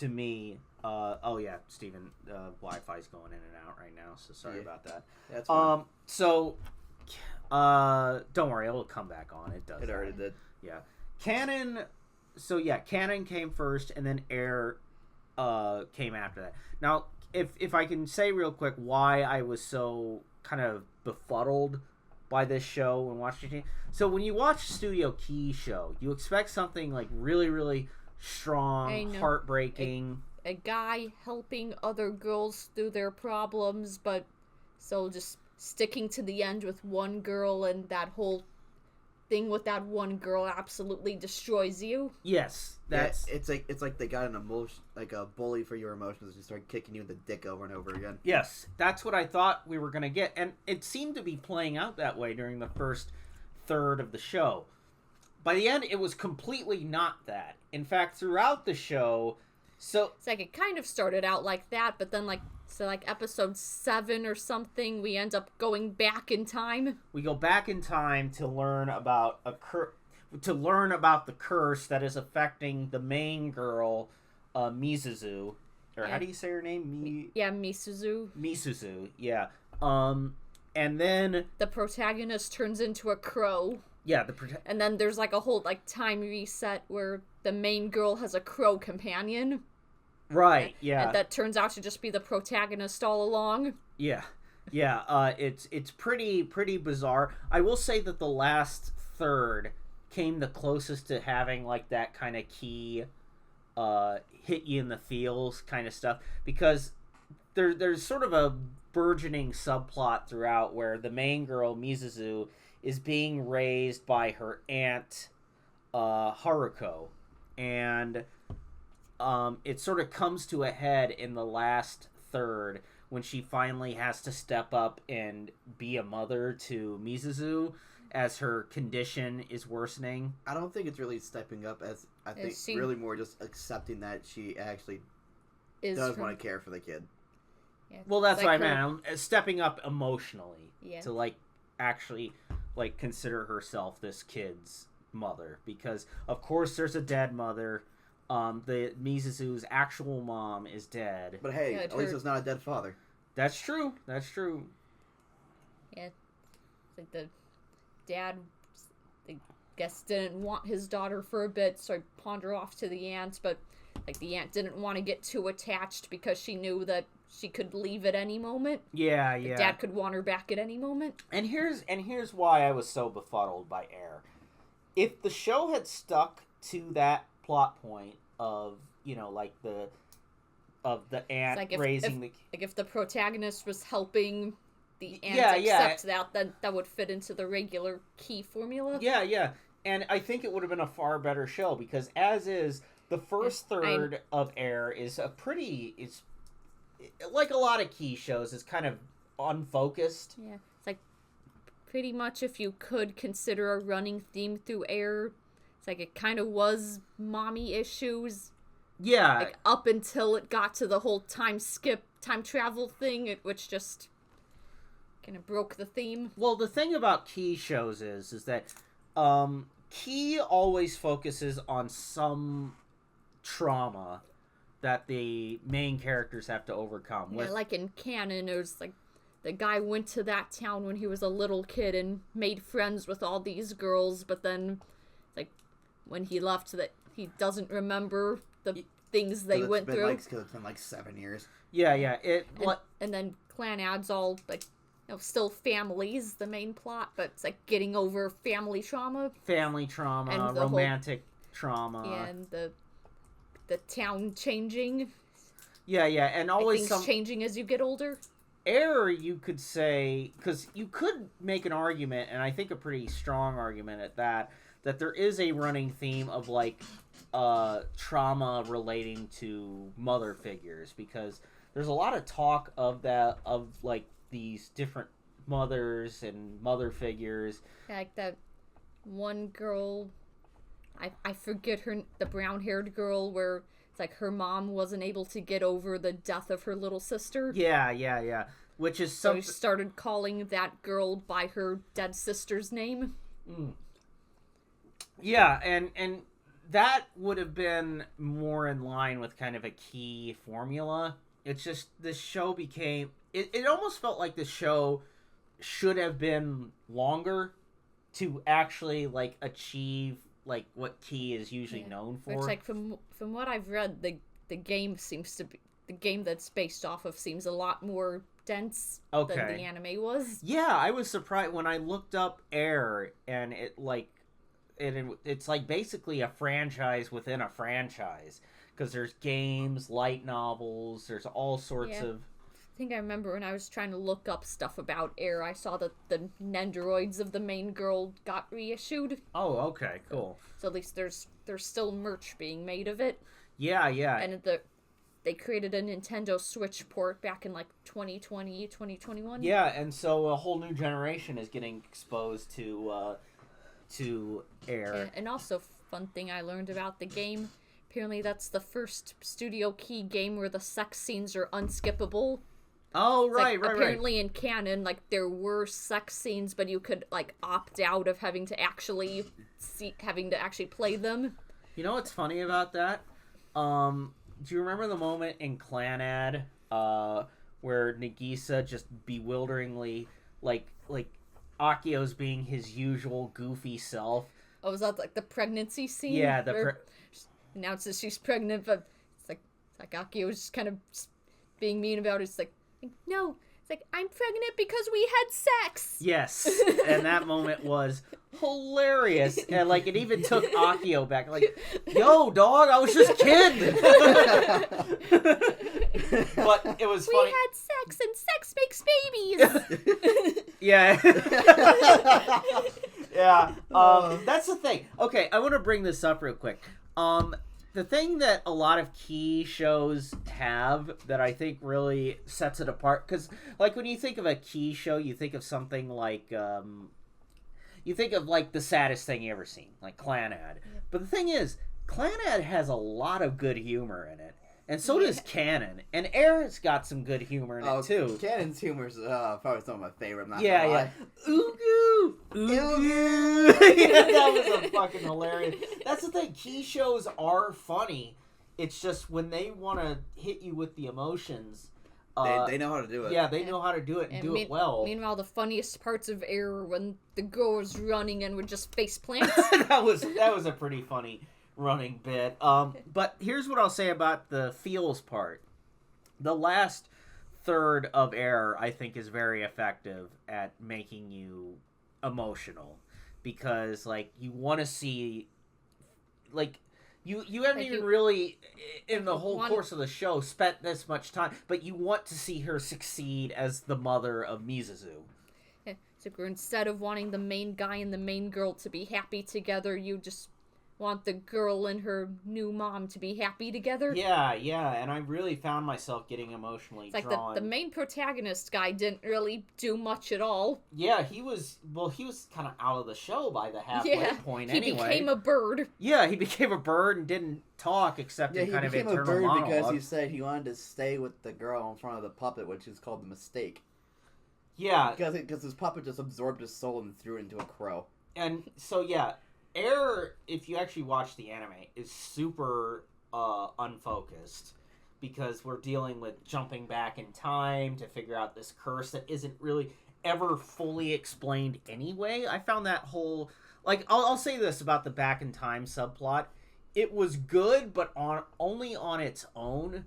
me. Oh yeah, Steven, Wi-Fi's going in and out right now, so sorry about that. That's fine. So don't worry, it'll come back on. It does. It already did. Yeah. Canon. So yeah, Canon came first, and then Air came after that. Now, if I can say real quick why I was so kind of befuddled by this show when watching it. So when you watch Studio Key show, you expect something really, really strong, heartbreaking. A guy helping other girls through their problems, but so just sticking to the end with one girl, and that whole thing with that one girl absolutely destroys you. Yes, that's it's like they got an emotion, like a bully for your emotions, and start kicking you in the dick over and over again. Yes, that's what I thought we were gonna get, and it seemed to be playing out that way during the first third of the show. By the end, it was completely not that. In fact, throughout the show, it's like it kind of started out like that, but then episode 7 or something, we end up going back in time. We go back in time to learn about the curse that is affecting the main girl, Misuzu. Or how do you say her name? Misuzu. Misuzu, yeah. And then the protagonist turns into a crow. Yeah, and then there's a whole time reset where the main girl has a crow companion. Right, yeah. And that turns out to just be the protagonist all along. Yeah. Yeah, it's pretty bizarre. I will say that the last third came the closest to having that kind of key hit you in the feels kind of stuff, because there's sort of a burgeoning subplot throughout where the main girl, Mizuzu, is being raised by her aunt, Haruko. And it sort of comes to a head in the last third when she finally has to step up and be a mother to Mizuzu as her condition is worsening. I don't think it's really stepping up as I think really more just accepting that she actually does want to care for the kid. Yeah, well, that's what I meant. Stepping up emotionally to like actually like consider herself this kid's mother, because of course there's a dead mother. The Mizuzu's actual mom is dead. But hey, at least it's not a dead father. That's true. That's true. Yeah, like the dad, I guess, didn't want his daughter for a bit, so I pawned her off to the aunt, but like the aunt didn't want to get too attached because she knew that she could leave at any moment. Yeah. The dad could want her back at any moment. And here's why I was so befuddled by Air. If the show had stuck to that plot point of, you know, like the aunt like raising if the protagonist was helping the aunt accept that, then that would fit into the regular key formula. Yeah. And I think it would have been a far better show, because as is, the first third of Air is it's like a lot of key shows, it's kind of unfocused. Yeah. It's like pretty much, if you could consider a running theme through Air, it's like it kind of was mommy issues. Yeah. Like up until it got to the whole time travel thing, which just kind of broke the theme. Well, the thing about key shows is that Key always focuses on some trauma that the main characters have to overcome. Yeah, like in canon, it was like the guy went to that town when he was a little kid and made friends with all these girls, but then like when he left, that he doesn't remember the things they went through. It's been like 7 years. Yeah. And then Clan Ad's all like, you know, still families, the main plot, but it's like getting over family trauma, and romantic trauma. Yeah, and the town changing. Yeah, and always things changing as you get older. Air, you could say, because you could make an argument, and I think a pretty strong argument at that there is a running theme of like trauma relating to mother figures, because there's a lot of talk of like these different mothers and mother figures. Yeah, like that one girl, I forget the brown-haired girl, where it's like her mom wasn't able to get over the death of her little sister. Yeah. Which is so he started calling that girl by her dead sister's name. Yeah, and that would have been more in line with kind of a key formula. It's just this show became... It almost felt like the show should have been longer to actually like achieve like what Key is usually known for. Which, like, from what I've read, the game seems to be... The game that's based off of seems a lot more dense than the anime was. Yeah, I was surprised when I looked up Air, and it's like basically a franchise within a franchise, because there's games, light novels, there's all sorts of... I think I remember when I was trying to look up stuff about Air, I saw that the Nendoroids of the main girl got reissued. Oh, okay, cool. So at least there's still merch being made of it. Yeah. And they created a Nintendo Switch port back in like 2020, 2021. Yeah, and so a whole new generation is getting exposed to Air. Yeah, and also, fun thing I learned about the game, apparently that's the first Studio Key game where the sex scenes are unskippable. Oh, right. Apparently in canon, like, there were sex scenes, but you could, like, opt out of having to actually play them. You know what's funny about that? Do you remember the moment in Clanad, where Nagisa just bewilderingly, like Akio's being his usual goofy self? Oh, was that, like, the pregnancy scene? Yeah, announces she's pregnant, but it's like Akio's just kind of being mean about it. It's like, no, it's like, I'm pregnant because we had sex. Yes, and that moment was hilarious, and like it even took Akio back. Like, yo, dog, I was just kidding. But it was funny. We had sex, and sex makes babies. Yeah. Yeah. That's the thing. Okay, I want to bring this up real quick. The thing that a lot of key shows have that I think really sets it apart, because like when you think of a key show, you think of something like you think of like The Saddest Thing You Ever Seen, like Clanad. Yep. But the thing is, Clanad has a lot of good humor in it. And so does Canon. And Air's got some good humor in it, too. Canon's humor is probably some of my favorite. I'm not yeah, gonna yeah. lie. Ooh, yeah, that was a fucking hilarious. That's the thing. Key shows are funny. It's just when they want to hit you with the emotions. They know how to do it. Yeah, they know how to do it and do it well. Meanwhile, the funniest parts of Air are when the girl was running and would just face plants. that was a pretty funny running bit. But here's what I'll say about the feels part. The last third of Air, I think, is very effective at making you emotional, because like you want to see, like you haven't even really in the whole course of the show spent this much time, but you want to see her succeed as the mother of Mizuzu. So instead of wanting the main guy and the main girl to be happy together, you just want the girl and her new mom to be happy together. Yeah, and I really found myself getting emotionally it's like drawn. The main protagonist guy didn't really do much at all. Yeah, he was kind of out of the show by the halfway point anyway. He became a bird. Yeah, he became a bird and didn't talk except in kind of internal monologue. He became a bird because he said he wanted to stay with the girl in front of the puppet, which is called the Mistake. Yeah. Because his puppet just absorbed his soul and threw it into a crow. And so, yeah, Air, if you actually watch the anime, is super unfocused, because we're dealing with jumping back in time to figure out this curse that isn't really ever fully explained anyway. I found that whole... Like, I'll say this about the back in time subplot. It was good, but only on its own,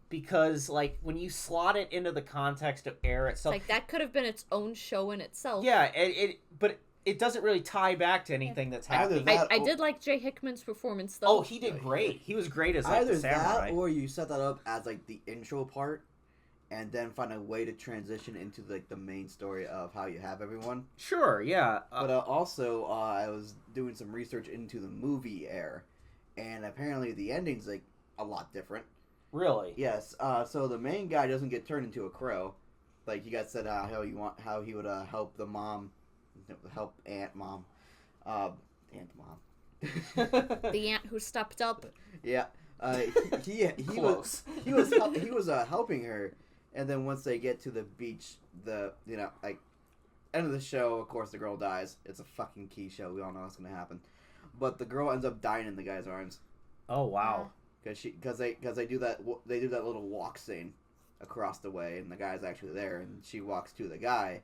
because, like, when you slot it into the context of Air itself... Like, that could have been its own show in itself. Yeah, but it doesn't really tie back to anything that's happening. I did like Jay Hickman's performance, though. Oh, he did great. He was great as, like, either the samurai. That, or you set that up as, like, the intro part, and then find a way to transition into, like, the main story of how you have everyone. Sure, yeah. But also, I was doing some research into the movie Air, and apparently the ending's, like, a lot different. Really? Yes. So the main guy doesn't get turned into a crow. Like, you guys said how he would help the mom... help Aunt Mom. The aunt who stepped up. Yeah. He was helping her, and then once they get to the beach, end of the show, of course the girl dies. It's a fucking key show. We all know what's gonna happen. But the girl ends up dying in the guy's arms. Oh wow. Because they do that little walk scene across the way, and the guy's actually there, and she walks to the guy.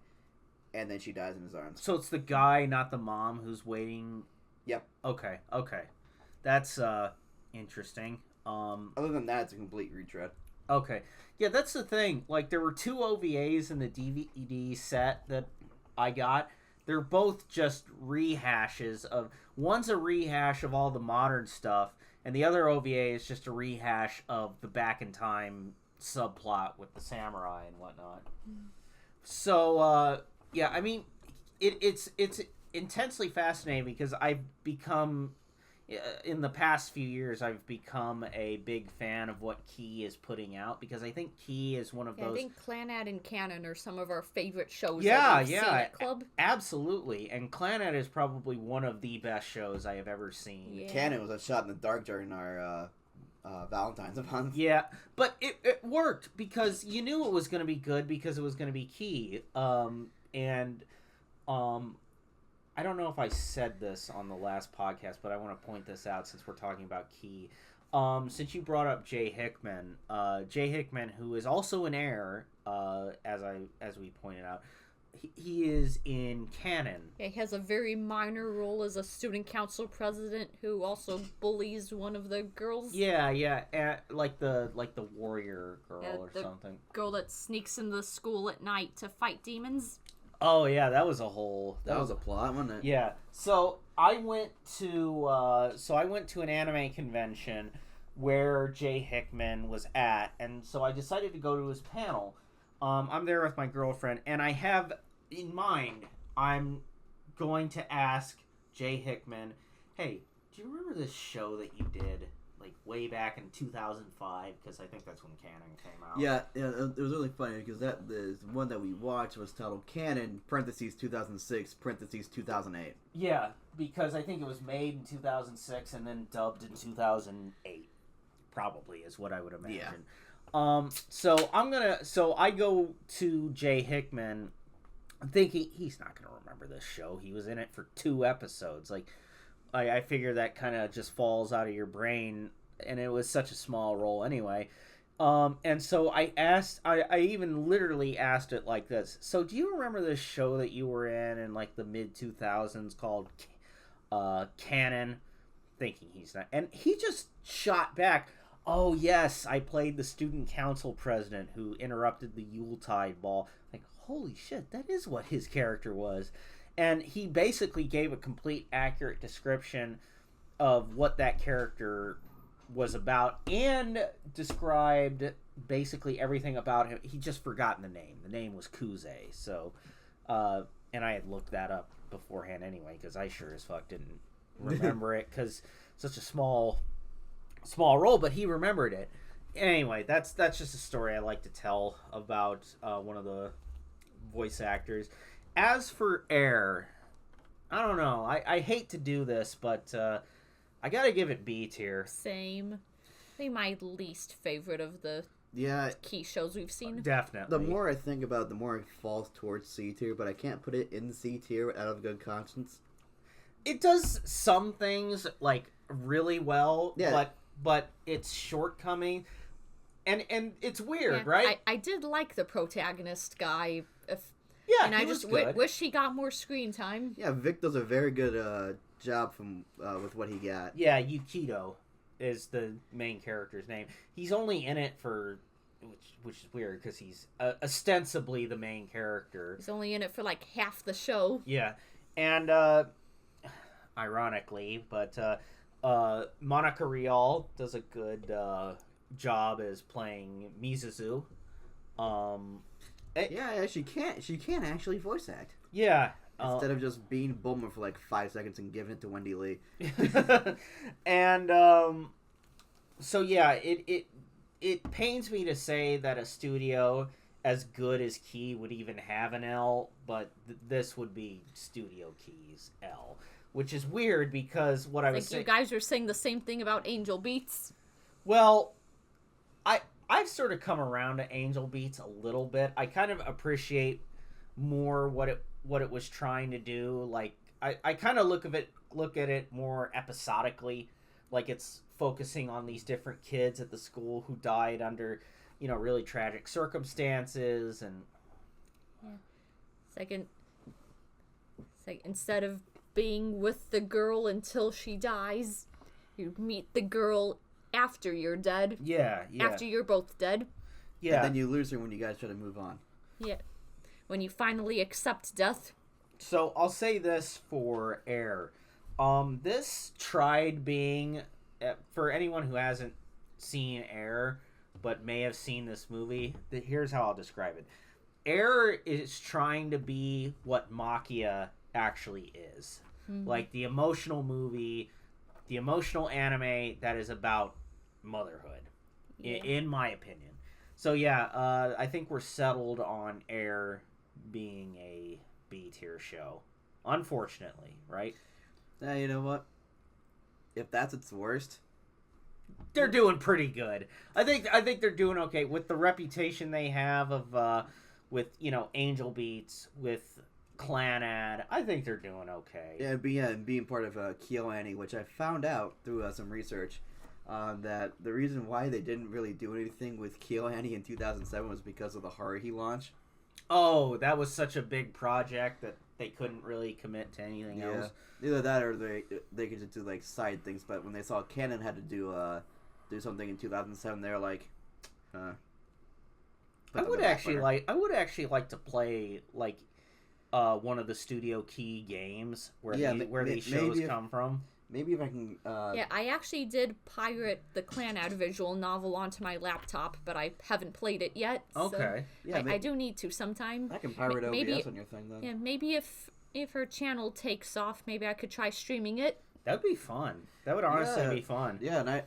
And then she dies in his arms. So it's the guy, not the mom, who's waiting. Yep. Okay. That's interesting. Other than that, it's a complete retread. Okay. Yeah, that's the thing. Like, there were 2 OVAs in the DVD set that I got. They're both just rehashes of... One's a rehash of all the modern stuff, and the other OVA is just a rehash of the back in time subplot with the samurai and whatnot. So, yeah, I mean, it's intensely fascinating, because I've become, in the past few years, I've become a big fan of what Key is putting out, because I think Key is one of those... I think Clanad and Canon are some of our favorite shows that we've seen at Club. Absolutely, and Clanad is probably one of the best shows I have ever seen. Yeah. Canon was a shot in the dark during our... Valentine's month. Yeah, but it worked, because you knew it was going to be good, because it was going to be Key. And I don't know if I said this on the last podcast, but I want to point this out since we're talking about Key. Since you brought up Jay Hickman, who is also in Air, as we pointed out, he is in Canon. Yeah, he has a very minor role as a student council president who also bullies one of the girls. Yeah, like the warrior girl or the something. Girl that sneaks in the school at night to fight demons. Oh yeah, that was a whole... That was a plot, wasn't it? Yeah. So I went to an anime convention where Jay Hickman was at, and so I decided to go to his panel. I'm there with my girlfriend, and I have in mind, I'm going to ask Jay Hickman, hey, do you remember this show that you did like way back in 2005, because I think that's when Canon came out. Yeah, it was really funny because the one that we watched was titled Canon parentheses 2006 parentheses 2008. Yeah, because I think it was made in 2006 and then dubbed in 2008. Probably is what I would imagine. Yeah. So I go to Jay Hickman thinking he's not gonna remember this show. He was in it for 2 episodes. Like, I figure that kind of just falls out of your brain, and it was such a small role anyway. And so I even literally asked it like this. So do you remember this show that you were in like the mid 2000s called Canon? Thinking he's not, and he just shot back. Oh yes, I played the student council president who interrupted the Yuletide ball. Like, holy shit, that is what his character was. And he basically gave a complete accurate description of what that character was about and described basically everything about him. He just forgotten the name. The name was Kuze. So, and I had looked that up beforehand anyway, because I sure as fuck didn't remember it, because such a small role, but he remembered it. Anyway, that's just a story I like to tell about one of the voice actors. As for Air, I don't know. I hate to do this, but I gotta give it B tier. Same. I think my least favorite of the key shows we've seen. Definitely. The more I think about it, the more it falls towards C tier, but I can't put it in C tier out of good conscience. It does some things like really well, but its shortcoming, and it's weird, right? I did like the protagonist guy. And I just wish he got more screen time. Yeah, Vic does a very good job with what he got. Yeah, Yukito is the main character's name. He's only in it for, which is weird because he's ostensibly the main character. He's only in it for like half the show. Yeah, and ironically, but Monica Rial does a good job as playing Mizuzu. She can actually voice act. Yeah. Instead of just being Bulma for like 5 seconds and giving it to Wendy Lee. And so yeah, it pains me to say that a studio as good as Key would even have an L, but this would be Studio Key's L, which is weird because what I was saying. You guys are saying the same thing about Angel Beats. Well, I've sort of come around to Angel Beats a little bit. I kind of appreciate more what it was trying to do. Like I kind of look at it more episodically, like it's focusing on these different kids at the school who died under, really tragic circumstances, and it's like instead of being with the girl until she dies, you meet the girl after you're dead. Yeah. After you're both dead. Yeah. And then you lose her when you guys try to move on. Yeah. When you finally accept death. So I'll say this for Air. This tried being, for anyone who hasn't seen Air but may have seen this movie, here's how I'll describe it. Air is trying to be what Maquia actually is. Mm-hmm. Like the emotional movie, the emotional anime that is about motherhood, in my opinion. So yeah, I think we're settled on Air being a B tier show, unfortunately, right? You know what? If that's its worst, they're doing pretty good. I think they're doing okay with the reputation they have of with Angel Beats, with Clanad. I think they're doing okay. And being part of KyoAni, which I found out through some research, that the reason why they didn't really do anything with KyoAni in 2007 was because of the Haruhi launch. Oh, that was such a big project that they couldn't really commit to anything else. Either that or they could just do like side things. But when they saw Canon had to do something in 2007, they were like, I would actually like to play like one of the Studio Key games where these shows come from. Maybe if I can... I actually did pirate the Clanad visual novel onto my laptop, but I haven't played it yet. Okay. So I do need to sometime. I can pirate OBS on your thing, then. Yeah, maybe if her channel takes off, maybe I could try streaming it. That'd be fun. That would honestly be fun. Yeah,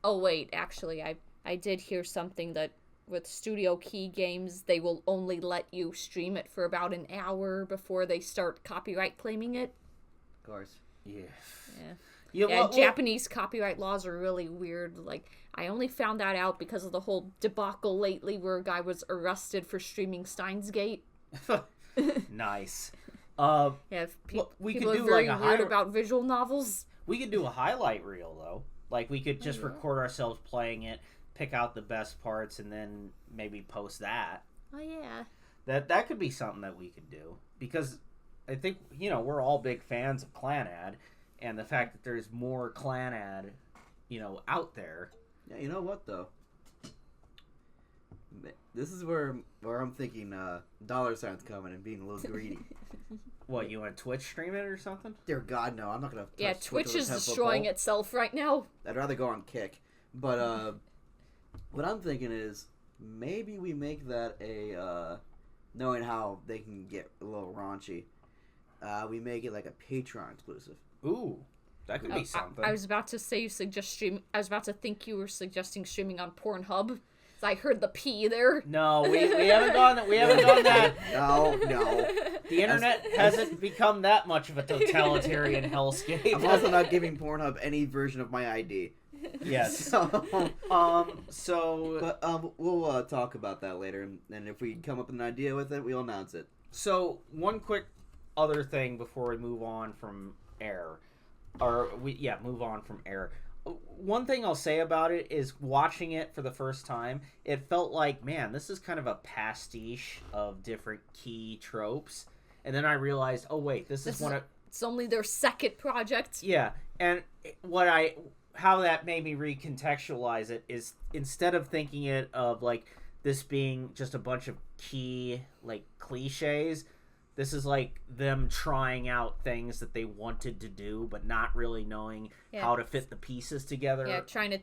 Oh wait, actually, I did hear something that with Studio Key games, they will only let you stream it for about an hour before they start copyright claiming it. of course. Yeah. Yeah, Japanese copyright laws are really weird. Like, I only found that out because of the whole debacle lately where a guy was arrested for streaming Steins Gate. Nice. Yeah, we people could are do very like a weird about visual novels. We could do a highlight reel though. Like we could just record ourselves playing it, pick out the best parts, and then maybe post that. Oh yeah. That could be something that we could do because I think we're all big fans of Clanad, and the fact that there's more Clanad, out there. Yeah, you know what though? This is where I'm thinking dollar signs coming and being a little greedy. What, you want Twitch stream it or something? Dear God, no! I'm not gonna. Yeah, Twitch is destroying itself right now. I'd rather go on Kick, but what I'm thinking is maybe we make that a knowing how they can get a little raunchy. We make it like a Patreon exclusive. Ooh, that could be something. I was about to say I was about to think you were suggesting streaming on Pornhub. I heard the P there. No, we haven't done that. We haven't done that. No. The internet hasn't become that much of a totalitarian hellscape. I'm also not giving Pornhub any version of my ID. Yes. But So we'll talk about that later, and if we come up with an idea with it, we'll announce it. So one quick other thing before we move on from air, move on from air. One thing I'll say about it is watching it for the first time, it felt like, man, this is kind of a pastiche of different key tropes. And then I realized, oh wait, this is one of... It's only their second project. Yeah, and how that made me recontextualize it is instead of thinking it of like this being just a bunch of key like cliches, this is like them trying out things that they wanted to do, but not really knowing how to fit the pieces together. Yeah, trying to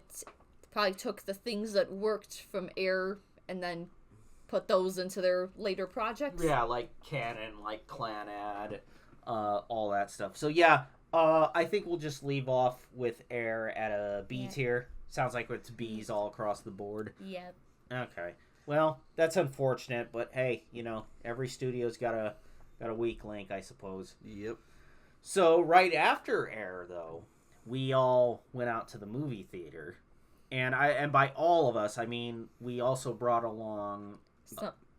probably took the things that worked from Air and then put those into their later projects. Yeah, like Canon, like Clanad, all that stuff. So yeah, I think we'll just leave off with Air at a B tier. Sounds like it's B's all across the board. Yep. Okay. Well, that's unfortunate, but hey, every studio's got a weak link, I suppose. Yep. So right after Air, though, we all went out to the movie theater, and by all of us, I mean we also brought along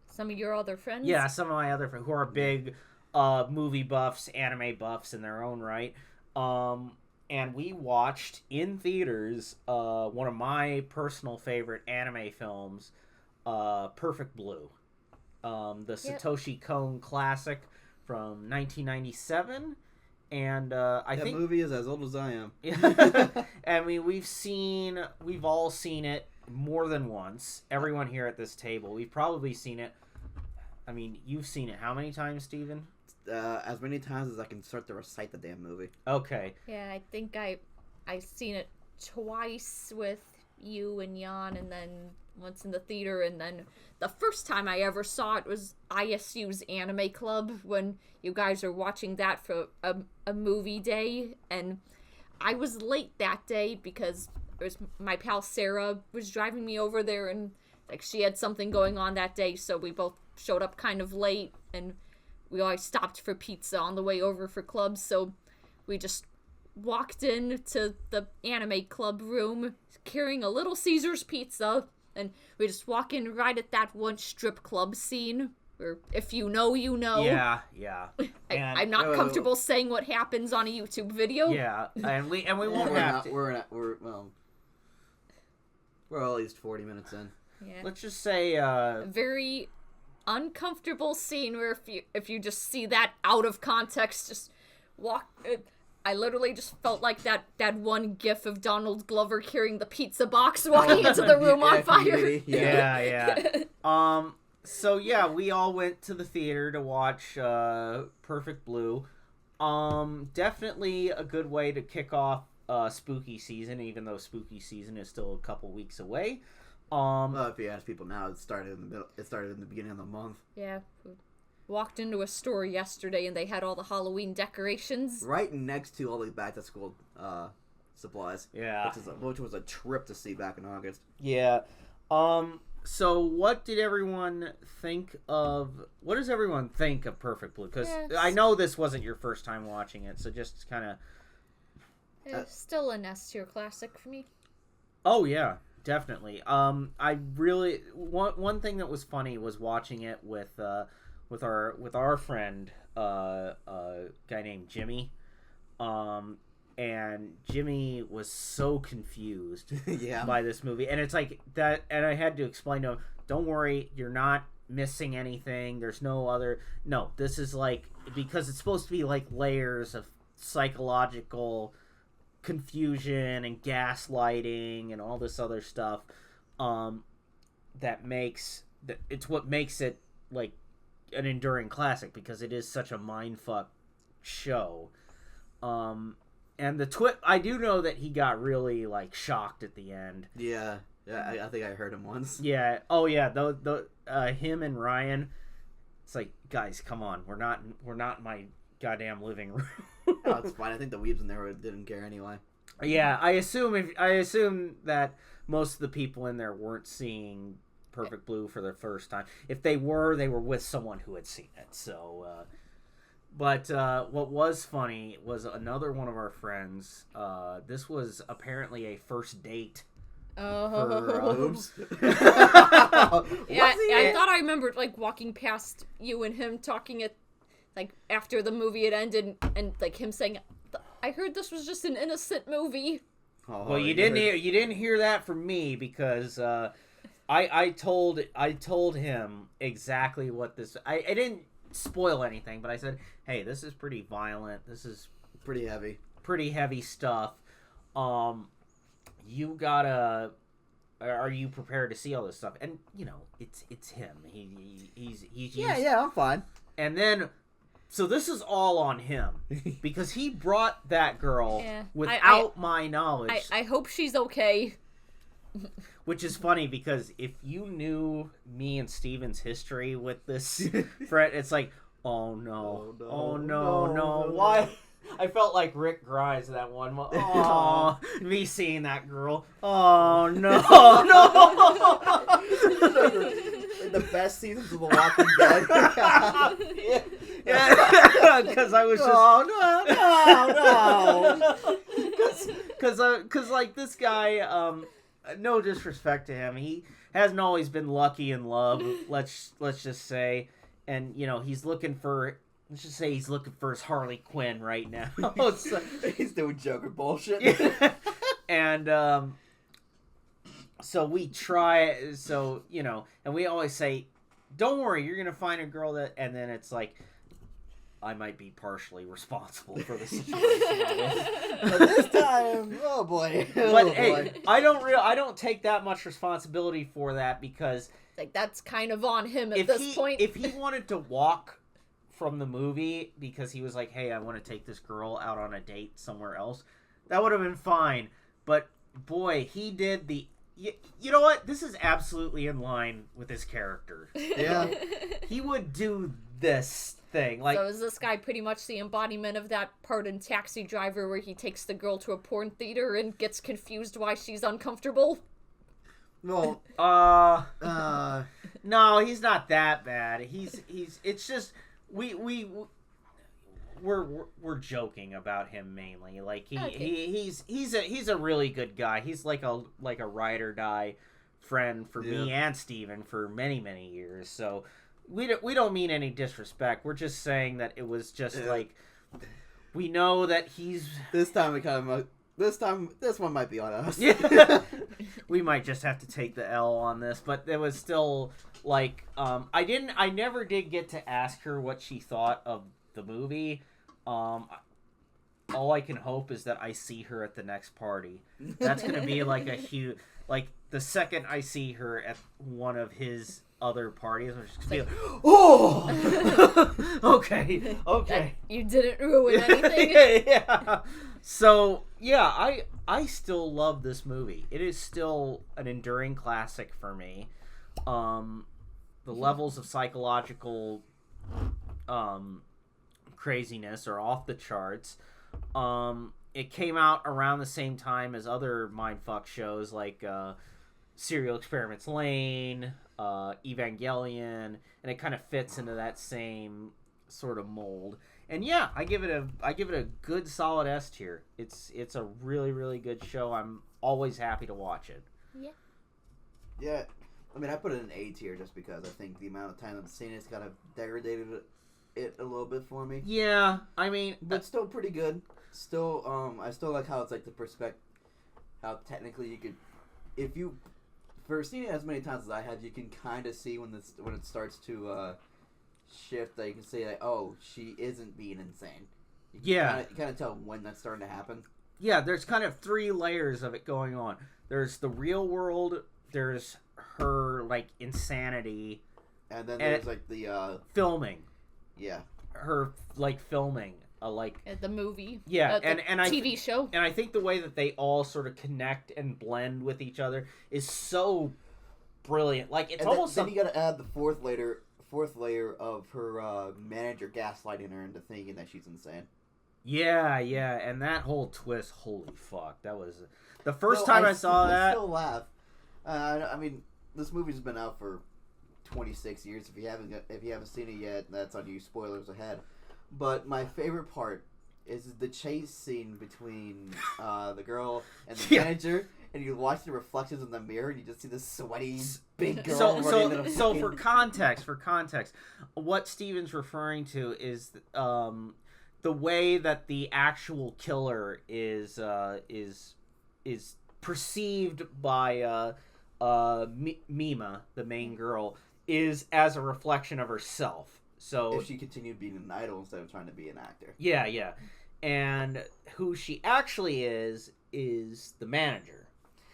some of your other friends. Yeah, some of my other friends who are big movie buffs, anime buffs in their own right. And we watched in theaters one of my personal favorite anime films, Perfect Blue. The Satoshi Kon classic from 1997, and I think that movie is as old as I am. I mean, we've all seen it more than once. Everyone here at this table, we've probably seen it. I mean, you've seen it how many times, Steven? As many times as I can start to recite the damn movie. Okay. Yeah, I think I've seen it twice with you and Jan, and then once in the theater, and then the first time I ever saw it was ISU's Anime Club when you guys were watching that for a movie day, and I was late that day because it was my pal Sarah was driving me over there, and like she had something going on that day, so we both showed up kind of late, and we always stopped for pizza on the way over for clubs, so we just walked into the Anime Club room carrying a Little Caesars pizza, and we just walk in right at that one strip club scene where if you know, you know. Yeah. I'm not comfortable saying what happens on a YouTube video. Yeah, and we won't have to. We're at least 40 minutes in. Yeah. Let's just say a very uncomfortable scene where if you just see that out of context, just walk. I literally just felt like that one gif of Donald Glover carrying the pizza box walking into the room on fire. Yeah. So yeah, we all went to the theater to watch Perfect Blue. Definitely a good way to kick off spooky season, even though spooky season is still a couple weeks away. Well, if you ask people now, it started in the beginning of the month. Yeah. walked into a store yesterday and they had all the Halloween decorations. Right next to all the back to school supplies. Yeah. Which was a trip to see back in August. Yeah. So what did everyone think of... What does everyone think of Perfect Blue? Because I know this wasn't your first time watching it, so just kind of... Still an S-tier classic for me. Oh, yeah. Definitely. I really... One thing that was funny was watching it with our friend, a guy named Jimmy. And Jimmy was so confused by this movie. And it's like that, and I had to explain to him, don't worry, you're not missing anything. There's no other... No, this is like... Because it's supposed to be like layers of psychological confusion and gaslighting and all this other stuff. It's what makes it like an enduring classic, because it is such a mindfuck show. And I do know that he got really like shocked at the end. Yeah, I think I heard him once. Yeah. Oh yeah. Him and Ryan. It's like, guys, come on. We're not in my goddamn living room. Oh, it's fine. I think the weebs in there didn't care anyway. Yeah, I assume that most of the people in there weren't seeing Perfect Blue for their first time. If they were with someone who had seen it. So, but what was funny was another one of our friends. This was apparently a first date. Oops. Yeah, I thought I remembered like walking past you and him talking at like after the movie had ended, and like him saying, "I heard this was just an innocent movie." Oh, well, you didn't hear that from me, because I told him exactly what this. I didn't spoil anything, but I said, hey, this is pretty violent. This is pretty heavy stuff. You gotta. Are you prepared to see all this stuff? And you know, it's him. He's yeah, I'm fine. And then. So this is all on him, because he brought that girl without my knowledge. I hope she's okay. Which is funny, because if you knew me and Steven's history with this friend, it's like, oh no. Why? I felt like Rick Grimes that one. Oh, me seeing that girl. Oh no. The best seasons of The Walking Dead. Yeah, because I was just... No. Because like, this guy, no disrespect to him, he hasn't always been lucky in love, let's just say. And, you know, he's looking for... Let's just say he's looking for his Harley Quinn right now. He's doing Joker bullshit. Yeah. And, so we try, so, you know, and we always say, don't worry, you're going to find a girl that, and then it's like, I might be partially responsible for the situation. But this time, oh boy. Hey, I don't take that much responsibility for that, because like, that's kind of on him at this point. If he wanted to walk from the movie because he was like, hey, I want to take this girl out on a date somewhere else, that would have been fine. But boy, he did the... You know what? This is absolutely in line with his character. Yeah. He would do this thing. Like, so is this guy pretty much the embodiment of that part in Taxi Driver where he takes the girl to a porn theater and gets confused why she's uncomfortable? Well, no, he's not that bad. He's it's just we're joking about him mainly. Like he's a really good guy. He's like a ride or die friend for me and Steven for many years. So we don't mean any disrespect. We're just saying that it was just like, we know that he's... This one might be on us. Yeah. We might just have to take the L on this, but it was still like, I never did get to ask her what she thought of the movie. All I can hope is that I see her at the next party. That's gonna be like a huge, like, the second I see her at one of his other parties, I'm just gonna be like, oh, okay. You didn't ruin anything. Yeah. So yeah, I still love this movie. It is still an enduring classic for me. The levels of psychological craziness or off the charts. It came out around the same time as other mindfuck shows like Serial Experiments Lane, Evangelion, and it kind of fits into that same sort of mold. And yeah, I give it a good solid S tier. It's a really, really good show. I'm always happy to watch it. Yeah. Yeah, I mean, I put it in A tier just because I think the amount of time I've seen it's kind of degraded it a little bit for me. Yeah, I mean, But still pretty good. Still, I still like how it's like the perspective, how technically you could, if you, for seeing it as many times as I have, you can kind of see when it starts to shift. That you can say like, oh, she isn't being insane. You kind of tell when that's starting to happen. Yeah, there's kind of 3 layers of it going on. There's the real world. There's her like insanity, and then there's like the filming. Yeah, her like filming. Like the movie, yeah, the and TV show, and I think the way that they all sort of connect and blend with each other is so brilliant. Like it's and almost then you got to add the fourth layer of her manager gaslighting her into thinking that she's insane. Yeah, and that whole twist, holy fuck, that was the first time I saw that. I still laugh. I mean, this movie's been out for 26 years. If you haven't seen it yet, that's on you. Spoilers ahead. But my favorite part is the chase scene between the girl and the manager, and you watch the reflections in the mirror, and you just see this sweaty big girl running into the So for context, what Steven's referring to is the way that the actual killer is perceived by Mima, the main girl, is as a reflection of herself. So if she continued being an idol instead of trying to be an actor. Yeah. And who she actually is the manager.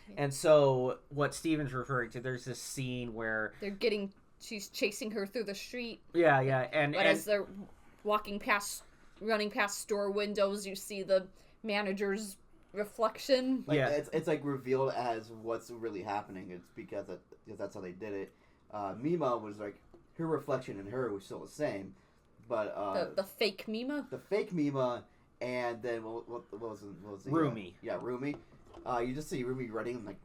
Yeah. And so what Steven's referring to, there's this scene where she's chasing her through the street. Yeah. But as they're running past store windows, you see the manager's reflection. Like, yeah. It's like revealed as what's really happening. It's because that's how they did it. Mima was like, her reflection in her was still the same, but the fake Mima. The fake Mima, and then what was the Rumi? Rumi. You just see Rumi running like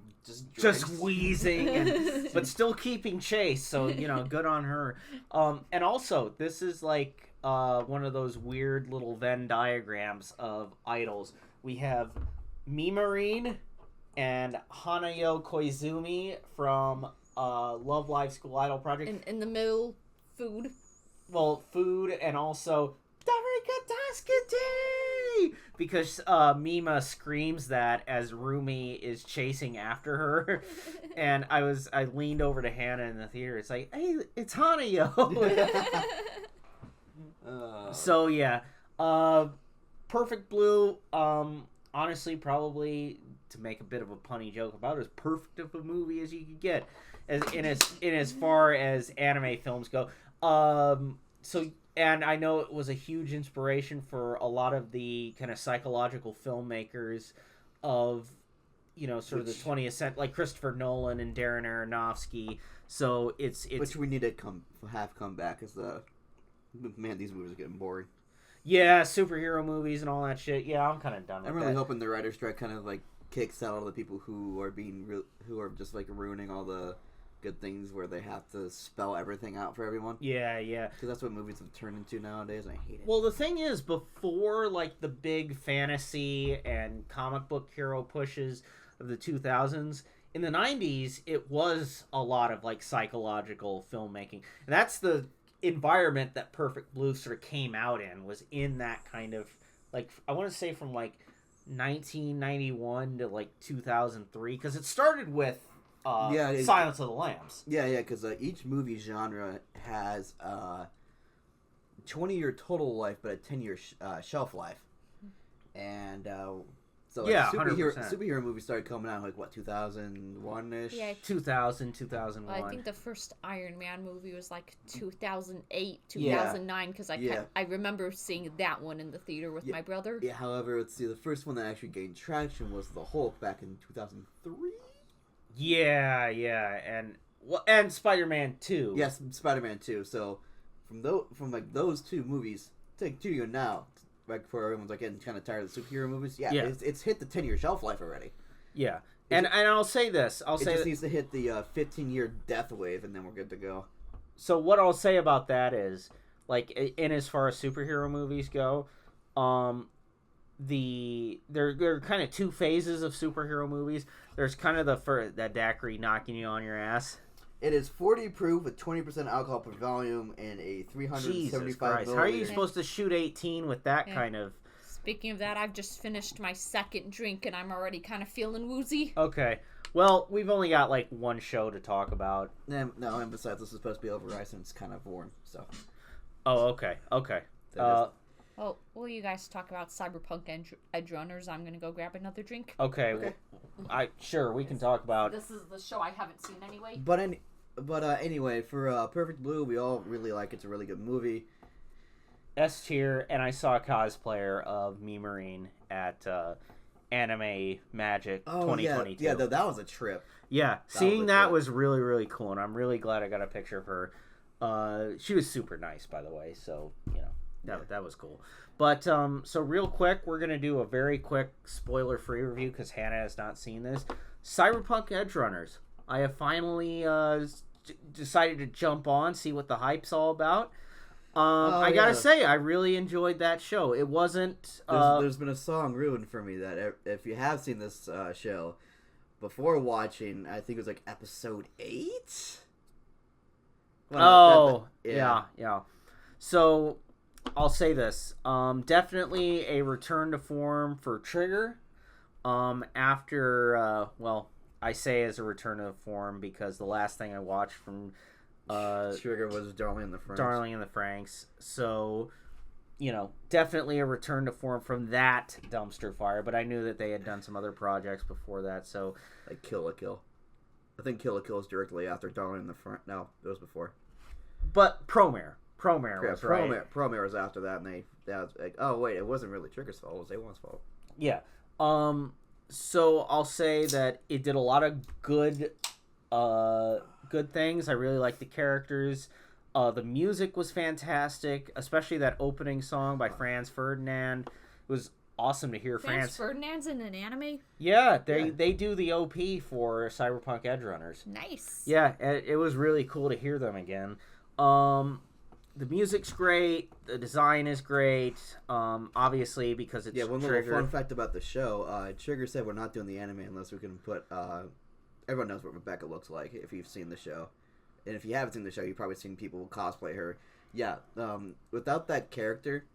just wheezing, but still keeping chase. So good on her. And also this is like one of those weird little Venn diagrams of idols. We have Mimarine and Hanayo Koizumi from Love Live School Idol Project. In the middle, food. Well, food, and also Darikataskate! Because Mima screams that as Rumi is chasing after her. And I leaned over to Hannah in the theater. It's like, hey, it's Hanayo! So yeah. Perfect Blue, honestly, probably, to make a bit of a punny joke about it, as perfect of a movie as you could get. As far as anime films go. And I know it was a huge inspiration for a lot of the kind of psychological filmmakers of, sort of the 20th century, like Christopher Nolan and Darren Aronofsky. So it's which we need to come back, because man, these movies are getting boring. Yeah, superhero movies and all that shit. Yeah, I'm kind of done with that. I'm really hoping the writer's strike kind of like kicks out all the people who are who are just like ruining all the good things, where they have to spell everything out for everyone. Yeah. Because that's what movies have turned into nowadays, and I hate it. Well, the thing is, before like the big fantasy and comic book hero pushes of the 2000s, in the 90s, it was a lot of like psychological filmmaking. And that's the environment that Perfect Blue sort of came out in, was in that kind of like, I want to say from like 1991 to like 2003, because it started with Silence of the Lambs. Yeah, because each movie genre has 20-year total life, but a 10-year shelf life. And so like, superhero movies started coming out like, what, 2001-ish? Yeah. 2001. Well, I think the first Iron Man movie was like 2008, 2009, because I remember seeing that one in the theater with my brother. Yeah, however, let's see, the first one that actually gained traction was The Hulk back in 2003? Yeah, and Spider-Man 2. Yes, Spider-Man 2. So from like those two movies, take 2 years now, like before everyone's like getting kind of tired of the superhero movies. Yeah. It's hit the 10-year shelf life already. Yeah. And I'll say this. It just needs to hit the 15-year death wave, and then we're good to go. So what I'll say about that is, like, in as far as superhero movies go, there are kind of 2 phases of superhero movies. There's kind of that daiquiri knocking you on your ass. It is 40 proof with 20% alcohol per volume and a 375 Jesus Christ. milliliter. How are you supposed to shoot 18 with that kind of... Speaking of that, I've just finished my second drink, and I'm already kind of feeling woozy. Okay. Well, we've only got, like, one show to talk about. No, and besides, this is supposed to be over ice, and it's kind of warm, so... Oh, okay. Well, you guys talk about Cyberpunk Edge Runners. I'm going to go grab another drink. Okay. Sure, we can talk about... This is the show I haven't seen anyway. But anyway, for Perfect Blue, we all really like it. It's a really good movie. S tier, and I saw a cosplayer of Me Marine at Anime Magic 2022. Yeah, that was a trip. Yeah, seeing that was really, really cool, and I'm really glad I got a picture of her. She was super nice, by the way, so, that was cool. But, so real quick, we're going to do a very quick spoiler-free review, because Hannah has not seen this. Cyberpunk Edge Runners. I have finally decided to jump on, see what the hype's all about. I gotta say, I really enjoyed that show. It wasn't... There's been a song ruined for me that if you have seen this show, before watching, I think it was like episode 8? Well, yeah. So, I'll say this. Definitely a return to form for Trigger. After, I say as a return to form because the last thing I watched from... Trigger was Darling in the Franxx. So, definitely a return to form from that dumpster fire. But I knew that they had done some other projects before that. So, like Kill la Kill. I think Kill la Kill is directly after Darling in the Franxx. No, it was before. But Promare was right. Promare was after that, and that was like, oh wait, it wasn't really Trigger's fault. It was A1's fault. Yeah. So I'll say that it did a lot of good things. I really liked the characters. The music was fantastic, especially that opening song by Franz Ferdinand. It was awesome to hear Franz Ferdinand's in an anime? Yeah, they do the OP for Cyberpunk Edge Runners. Nice. Yeah, it was really cool to hear them again. The music's great. The design is great. Obviously, because it's one Trigger. Little fun fact about the show. Trigger said we're not doing the anime unless we can put... everyone knows what Rebecca looks like if you've seen the show. And if you haven't seen the show, you've probably seen people cosplay her. Yeah, without that character,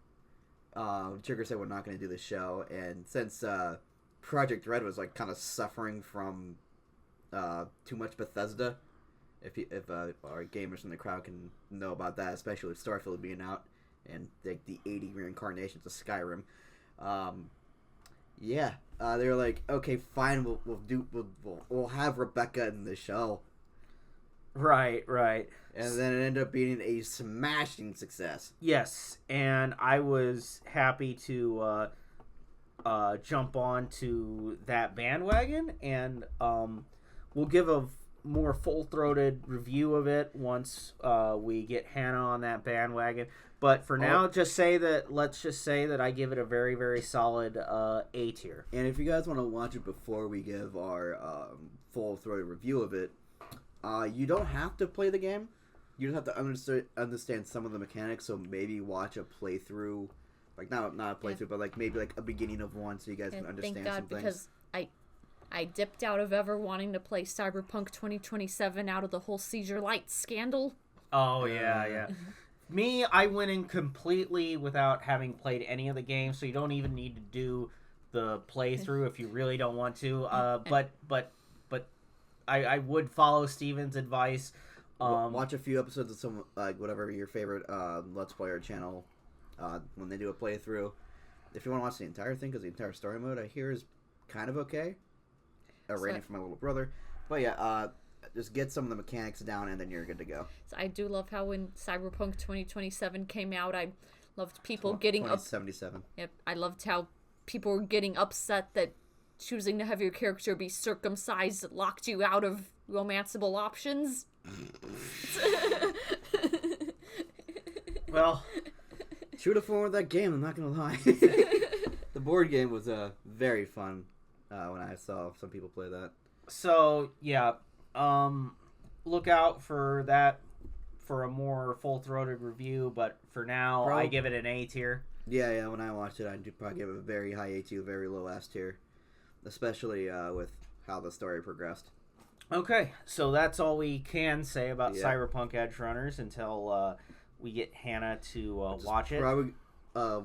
Trigger said we're not going to do the show. And since Project Red was like kind of suffering from too much Bethesda, if our gamers in the crowd can know about that, especially with Starfield being out and the 80 reincarnations of Skyrim, they were like, okay, fine, we'll have Rebecca in the show. Right. And then it ended up being a smashing success. Yes, and I was happy to jump on to that bandwagon, and we'll give a more full-throated review of it once we get Hannah on that bandwagon. But for now, let's just say that I give it a very, very solid A tier. And if you guys want to watch it before we give our full-throated review of it, you don't have to play the game. You just have to understand some of the mechanics. So maybe watch a playthrough, like not a playthrough, but like maybe like a beginning of one, so you guys can understand thank God, some things. Because I dipped out of ever wanting to play Cyberpunk 2027 out of the whole Seizure Light scandal. Oh yeah. Me, I went in completely without having played any of the games, so you don't even need to do the playthrough if you really don't want to. But I would follow Steven's advice. Watch a few episodes of some whatever your favorite Let's Player channel when they do a playthrough. If you want to watch the entire thing, because the entire story mode I hear is kind of okay. Rating from my little brother, but just get some of the mechanics down and then you're good to go. So I do love how when Cyberpunk 2027 came out, I loved people getting 2077. Yep, I loved how people were getting upset that choosing to have your character be circumcised locked you out of romanceable options. Well, True to form of that game, I'm not gonna lie. The board game was very fun when I saw some people play that. so yeah, look out for that for a more full-throated review. But for now, I give it an A tier. Yeah. When I watched it, I'd probably give it a very high A tier, very low S tier, especially with how the story progressed. Okay, so that's all we can say about Cyberpunk Edge Runners until we get Hannah to watch it. Probably,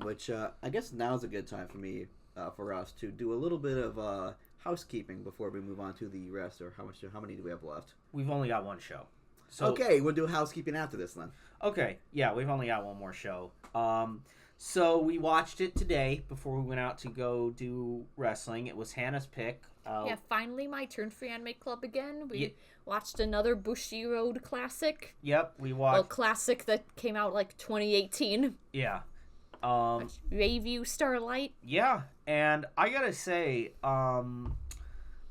which I guess now's a good time for me, for us to do a little bit of housekeeping before we move on to the rest. Or how many do we have left? We've only got one show. So, okay, we'll do housekeeping after this then. Okay, yeah, we've only got one more show. So we watched it today before we went out to go do wrestling. It was Hannah's pick. Yeah, finally my turn for Anime Club again. We watched another Bushiroad classic. Yep, we watched... Well, classic that came out like 2018. Yeah. Revue Starlight. Yeah, and I gotta say, I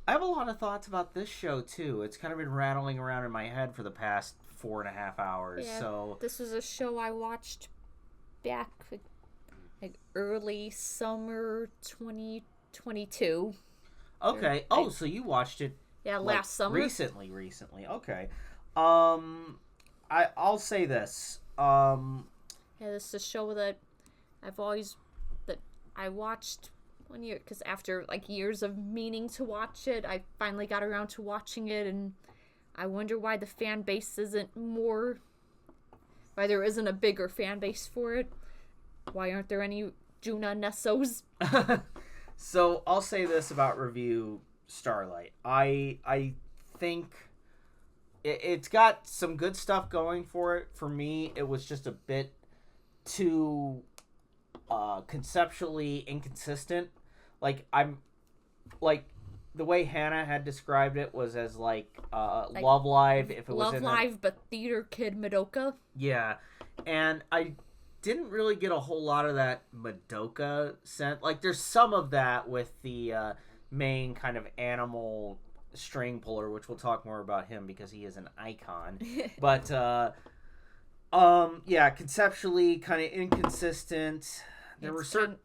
have a lot of thoughts about this show, too. It's kind of been rattling around in my head for the past 4.5 hours, Yeah, so... This was a show I watched back, like early summer 2022. Okay. So you watched it. Yeah, last summer. Recently. Okay. I'll say this. Yeah, this is a show that I watched 1 year, because after like years of meaning to watch it, I finally got around to watching it, and I wonder why the fan base why there isn't a bigger fan base for it. Why aren't there any Juna Nessos? So I'll say this about Revue Starlight. I think it's got some good stuff going for it. For me, it was just a bit too conceptually inconsistent. The way Hannah had described it was as like Love Live if it was Love Live, but theater kid Madoka. Yeah, and I didn't really get a whole lot of that Madoka scent. Like, there's some of that with the main kind of animal string puller, which we'll talk more about him because he is an icon. But, yeah, conceptually kind of inconsistent. There were certain...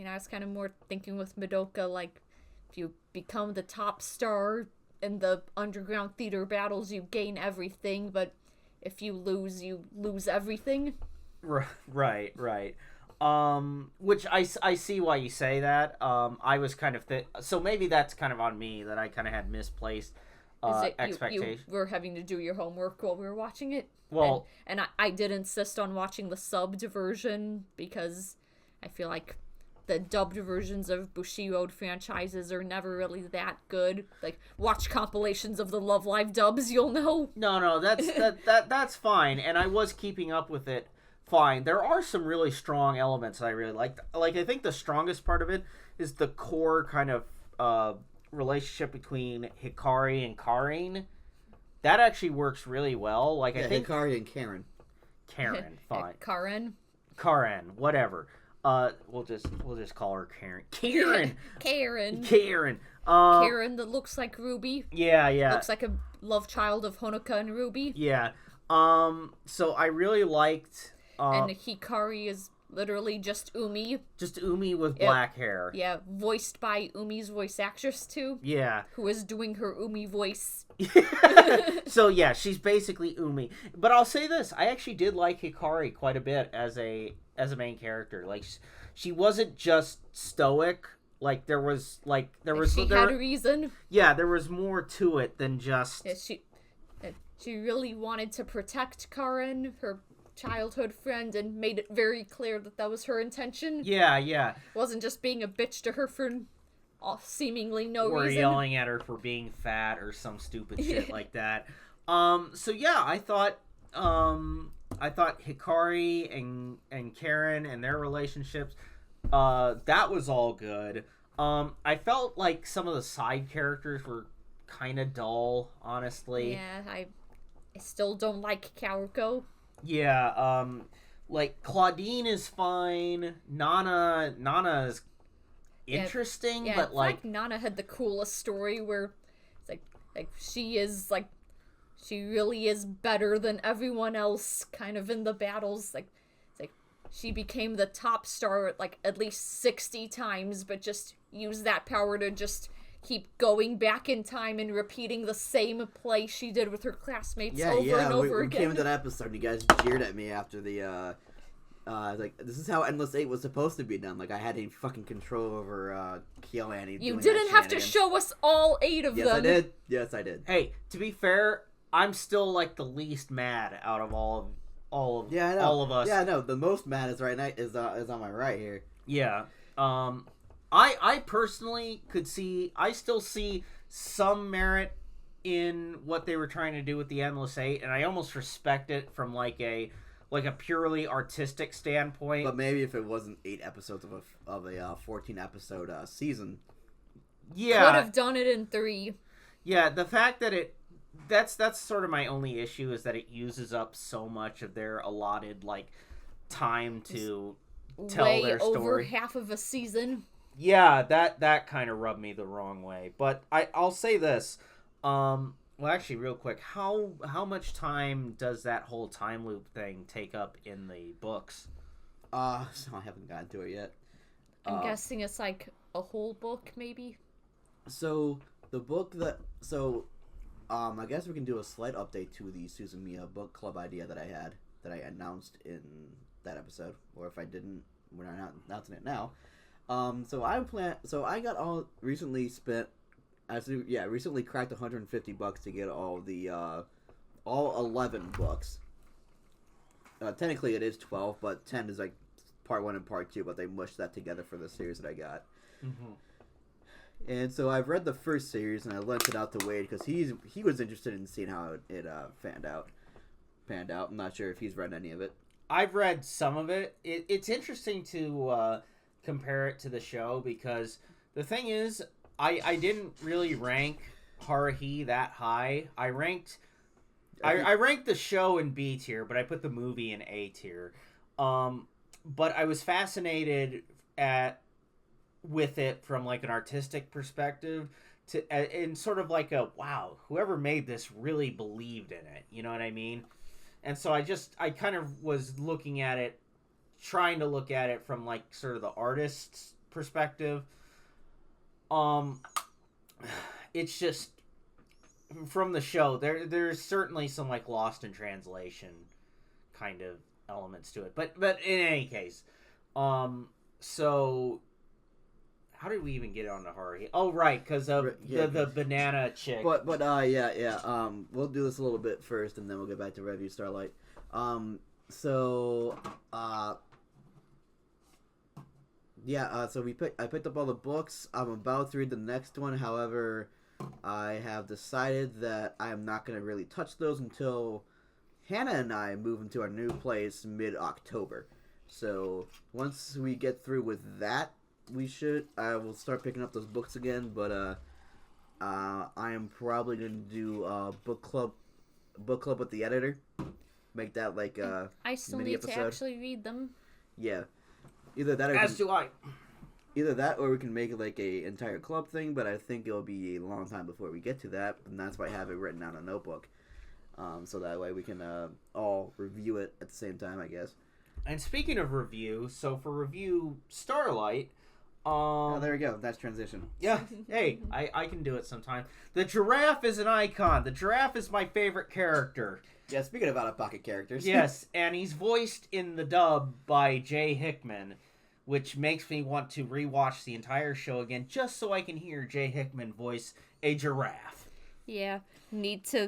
I was kind of more thinking with Madoka, like, if you become the top star in the underground theater battles, you gain everything, but if you lose everything. Right. Which I see why you say that. I was kind of so maybe that's kind of on me that I kind of had misplaced expectations. You were having to do your homework while we were watching it. Well, and I did insist on watching the subbed version because I feel like the dubbed versions of Bushiroad franchises are never really that good. Like, watch compilations of the Love Live dubs, you'll know. No, that's fine, and I was keeping up with it fine. There are some really strong elements I really liked. Like, I think the strongest part of it is the core kind of relationship between Hikari and Karin. That actually works really well. Like, I think Hikari and Karen, fine. Karen, whatever. We'll just call her Karen. Karen. Karen that looks like Ruby. Yeah. Looks like a love child of Honoka and Ruby. Yeah. So I really liked. And Hikari is literally just Umi. Just Umi with black hair. Yeah, voiced by Umi's voice actress too. Yeah. Who is doing her Umi voice. So yeah, she's basically Umi. But I'll say this, I actually did like Hikari quite a bit as a main character. Like, she wasn't just stoic. Like, there was She had a reason. Yeah, there was more to it than just... Yeah, she really wanted to protect Karin, her childhood friend, and made it very clear that was her intention. Yeah. Wasn't just being a bitch to her for seemingly no reason. Or yelling at her for being fat or some stupid shit like that. So yeah, I thought Hikari and Karen and their relationships, that was all good. I felt like some of the side characters were kind of dull, honestly. Yeah, I still don't like Karuko. Yeah, like, Claudine is fine. Nana is interesting, but like Nana had the coolest story where it's like she is like she really is better than everyone else kind of in the battles. Like, it's like she became the top star like at least 60 times, but just used that power to just keep going back in time and repeating the same play she did with her classmates over and over we again. came into that episode and you guys jeered at me after the like, this is how Endless 8 was supposed to be done. Like, I had any fucking control over KyoAni. You didn't have to show us all 8 of them. Yes, I did. Yes, I did. Hey, to be fair, I'm still like the least mad out of all of us. Yeah, I know. The most mad is right now is on my right here. Yeah. I personally I still see some merit in what they were trying to do with the Endless 8, and I almost respect it from like a purely artistic standpoint. But maybe if it wasn't 8 episodes of a 14 episode season. Yeah. Could have done it in 3. Yeah, the fact that that's sort of my only issue, is that it uses up so much of their allotted like time to tell their story. Way over half of a season. Yeah, that kind of rubbed me the wrong way. But I'll say this. Well, actually, real quick, how much time does that whole time loop thing take up in the books? So I haven't gotten to it yet. I'm guessing it's like a whole book, maybe. So the book I guess we can do a slight update to the Suzumiya book club idea that I announced in that episode, or if I didn't, we're not announcing it now. Recently cracked $150 to get all 11 books. Technically it is 12, but 10 is like part 1 and part 2, but they mushed that together for the series that I got. Mm-hmm. And so I've read the first series, and I lent it out to Wade because he was interested in seeing how it panned out. I'm not sure if he's read any of it. I've read some of it. It's interesting to compare it to the show, because the thing is, I didn't really rank Haruhi that high. I ranked the show in B tier, but I put the movie in A tier. But I was fascinated with it from like an artistic perspective, and sort of like wow, whoever made this really believed in it. You know what I mean? And so I kind of was trying to look at it from like sort of the artist's perspective. It's just, from the show, there's certainly some like lost in translation kind of elements to it, but in any case, so how did we even get on to Haruhi? Oh, right, because of the banana chick. But we'll do this a little bit first, and then we'll get back to Revue Starlight. So I picked up all the books. I'm about to read the next one. However, I have decided that I am not going to really touch those until Hannah and I move into our new place mid-October. So once we get through with that, I will start picking up those books again. But I am probably going to do a book club with the editor. Make that like a I still mini need episode. to actually read them. Yeah. Either that, Either that, or we can make it like a entire club thing. But I think it'll be a long time before we get to that, and that's why I have it written down in a notebook, so that way we can all review it at the same time, I guess. And speaking of review, so for Revue Starlight, there we go. That's transition. Yeah, hey, I can do it sometime. The giraffe is an icon. The giraffe is my favorite character. Yeah, speaking of out-of-pocket characters. Yes, and he's voiced in the dub by Jay Hickman, which makes me want to rewatch the entire show again just so I can hear Jay Hickman voice a giraffe. Yeah, need to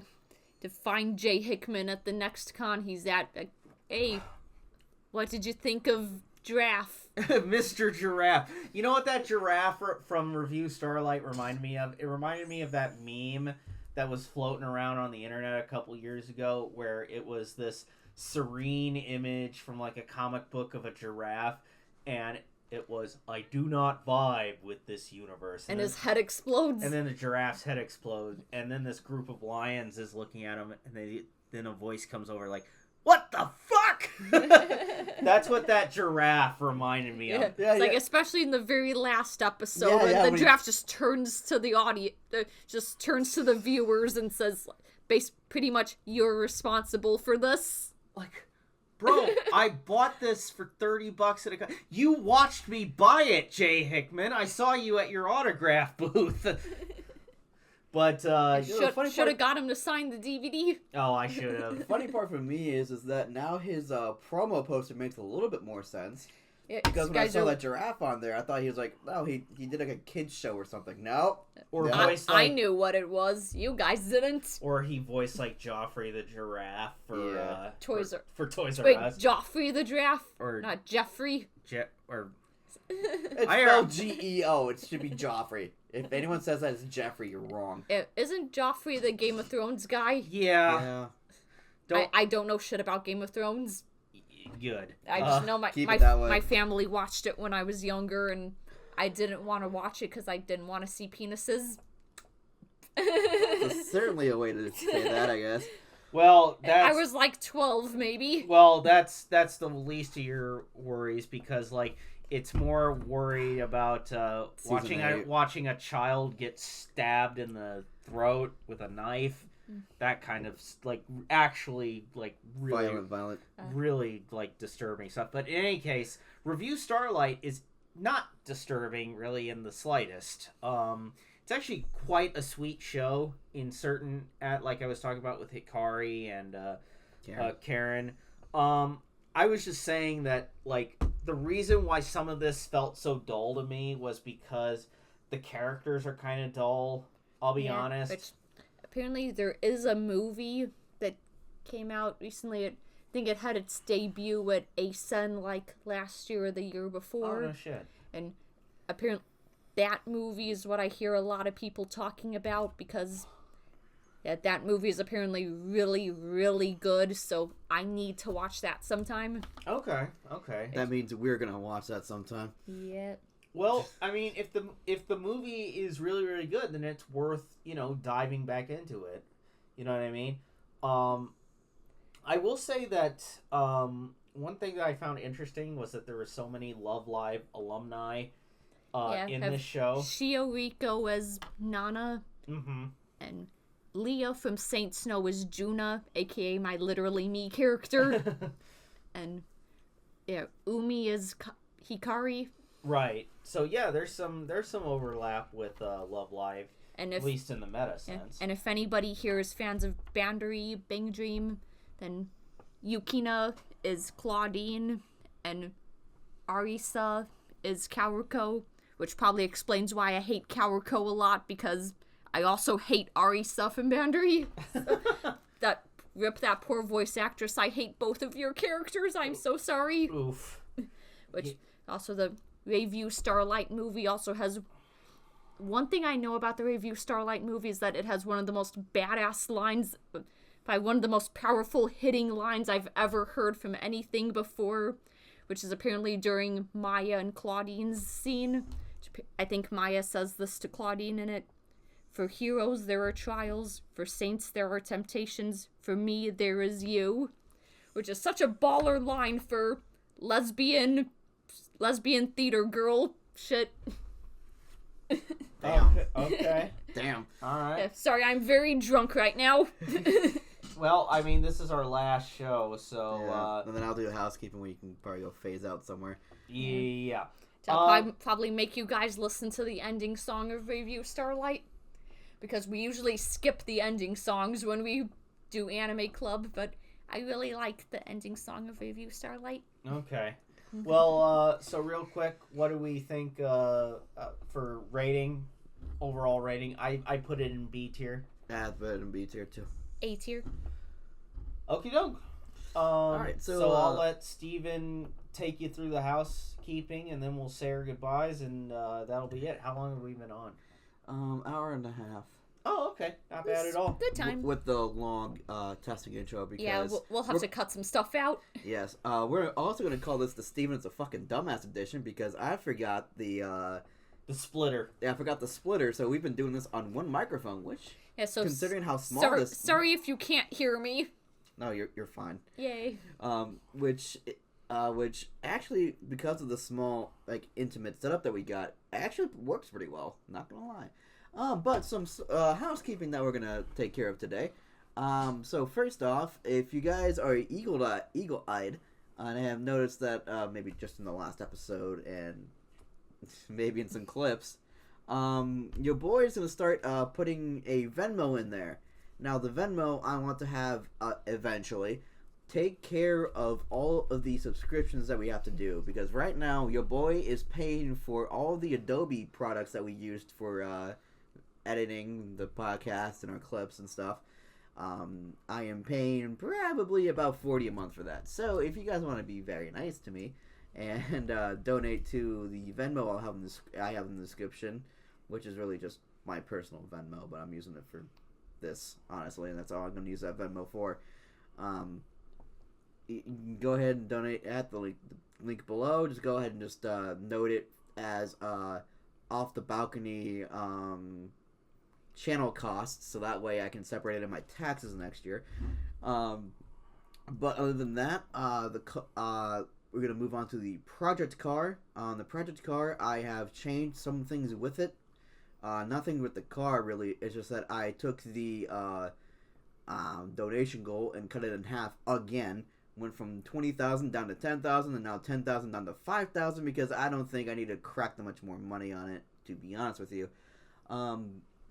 find Jay Hickman at the next con he's at. Hey, what did you think of Giraffe? Mr. Giraffe. You know what that giraffe from Revue Starlight reminded me of? It reminded me of that meme that was floating around on the internet a couple years ago, where it was this serene image from like a comic book of a giraffe, and it was, I do not vibe with this universe. And his head explodes. And then the giraffe's head explodes, and then this group of lions is looking at him, and then a voice comes over like, what the fuck? fuck? That's what that giraffe reminded me of. Yeah, it's like, especially in the very last episode, Yeah, when yeah, the when giraffe just turns to the audience, just turns to the viewers and says, pretty much, you're responsible for this. Like, bro, I bought this for $30 at a... You watched me buy it, Jay Hickman. I saw you at your autograph booth. But, should have got him to sign the DVD. Oh, I should have. The funny part for me is that now his promo poster makes a little bit more sense. Yeah, Because when I saw that giraffe on there, I thought he was like, oh, he did like a kid's show or something. No. Or No. voiced I like... knew what it was. You guys didn't. Or he voiced like Joffrey the giraffe for Yeah. Toys R... for Toys R Wait, Us. Joffrey the giraffe? Or Not Jeffrey? It's I spelled Geo. It should be Joffrey. If anyone says that it's Jeffrey, you're wrong. Isn't Joffrey the Game of Thrones guy? Yeah. I don't know shit about Game of Thrones. Good. I just know keep it that way. my family watched it when I was younger, and I didn't want to watch it because I didn't want to see penises. That's certainly a way to say that, I guess. Well, that's... I was like 12, maybe. Well, that's the least of your worries, because like it's more worried about watching a child get stabbed in the throat with a knife. That kind of like actually like really violent. really like disturbing stuff. But in any case, Revue Starlight is not disturbing really in the slightest. It's actually quite a sweet show in certain like I was talking about with Hikari and Karen. I was just saying that like the reason why some of this felt so dull to me was because the characters are kind of dull. I'll be honest. Which, apparently there is a movie that came out recently. I think it had its debut at ASEN like last year or the year before. Oh, no shit. And apparently that movie is what I hear a lot of people talking about, because that movie is apparently really, really good, so I need to watch that sometime. Okay. That means we're gonna watch that sometime. Yeah. Well, I mean, if the movie is really, really good, then it's worth, diving back into it. You know what I mean? I will say that one thing that I found interesting was that there were so many Love Live alumni in this show. Shioriko as Nana. Mm-hmm. And Leah from Saint Snow is Juna, aka my Literally Me character. And Umi is Hikari. Right. So yeah, there's some overlap with Love Live, and at least in the meta sense. And if anybody here is fans of Bandery Bang Dream, then Yukina is Claudine, and Arisa is Karuko, which probably explains why I hate Karuko a lot, because I also hate Arisa from Bandery. Rip that poor voice actress. I hate both of your characters. I'm so sorry. Oof. Which also the Revue Starlight movie also has... One thing I know about the Revue Starlight movie is that it has one of the most badass lines, by one of the most powerful hitting lines I've ever heard from anything before, which is apparently during Maya and Claudine's scene. I think Maya says this to Claudine in it. For heroes, there are trials. For saints, there are temptations. For me, there is you. Which is such a baller line for lesbian theater girl shit. Damn. Okay. Damn. All right. Yeah, sorry, I'm very drunk right now. Well, I mean, this is our last show, so... and then I'll do the housekeeping where you can probably go phase out somewhere. Yeah. I'll probably make you guys listen to the ending song of Revue Starlight, because we usually skip the ending songs when we do Anime Club, but I really like the ending song of Revue Starlight. Okay. Well, so real quick, what do we think for rating, overall rating? I put it in B tier. Yeah, but in B tier too. A tier. Okie doke. Alright, so I'll let Steven take you through the housekeeping, and then we'll say our goodbyes, and that'll be it. How long have we been on? Hour and a half. Oh, okay. Not bad at all. Good time. With the long testing intro, because... we'll have to cut some stuff out. Yes. We're also going to call this the Steven's a fucking dumbass edition, because I forgot the splitter. Yeah, I forgot the splitter, so we've been doing this on one microphone, which... Yeah, so considering how small this... Sorry if you can't hear me. No, you're fine. Yay. Which actually, because of the small, like, intimate setup that we got, actually works pretty well. Not gonna lie. But some housekeeping that we're gonna take care of today. So first off, if you guys are eagle-eyed, and I have noticed that maybe just in the last episode and maybe in some clips, your boy is gonna start putting a Venmo in there. Now, the Venmo I want to have eventually take care of all of the subscriptions that we have to do, because right now your boy is paying for all the Adobe products that we used for editing the podcast and our clips and stuff. I am paying probably about $40 a month for that. So if you guys want to be very nice to me and donate to the Venmo I have in the description, which is really just my personal Venmo, but I'm using it for this, honestly, and that's all I'm going to use that Venmo for. You can go ahead and donate at the link below. Just go ahead and just note it as off the balcony channel costs, so that way I can separate it in my taxes next year. But other than that, we're gonna move on to the project car. On the project car, I have changed some things with it. Nothing with the car really. It's just that I took the donation goal and cut it in half again. Went from 20,000 down to 10,000, and now 10,000 down to 5,000, because I don't think I need to crack that much more money on it, to be honest with you.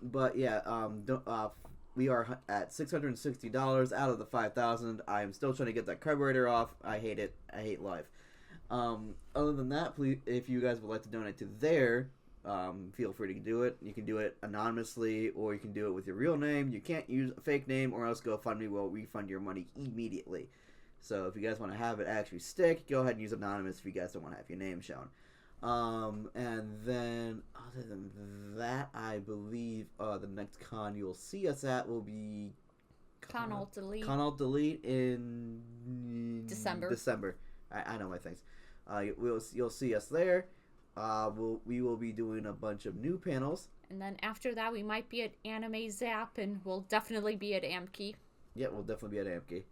But yeah, we are at $660 out of the 5,000. I'm still trying to get that carburetor off. I hate it. I hate life. Other than that, please, if you guys would like to donate to there, feel free to do it. You can do it anonymously, or you can do it with your real name. You can't use a fake name, or else GoFundMe will refund your money immediately. So if you guys want to have it actually stick, go ahead and use anonymous if you guys don't want to have your name shown. And then, other than that, I believe the next con you'll see us at will be Con Alt Delete. Con Alt Delete in December. I know my things. You'll see us there. We will be doing a bunch of new panels. And then after that, we might be at Anime Zap, and we'll definitely be at Amkey. Yeah, we'll definitely be at Amkey.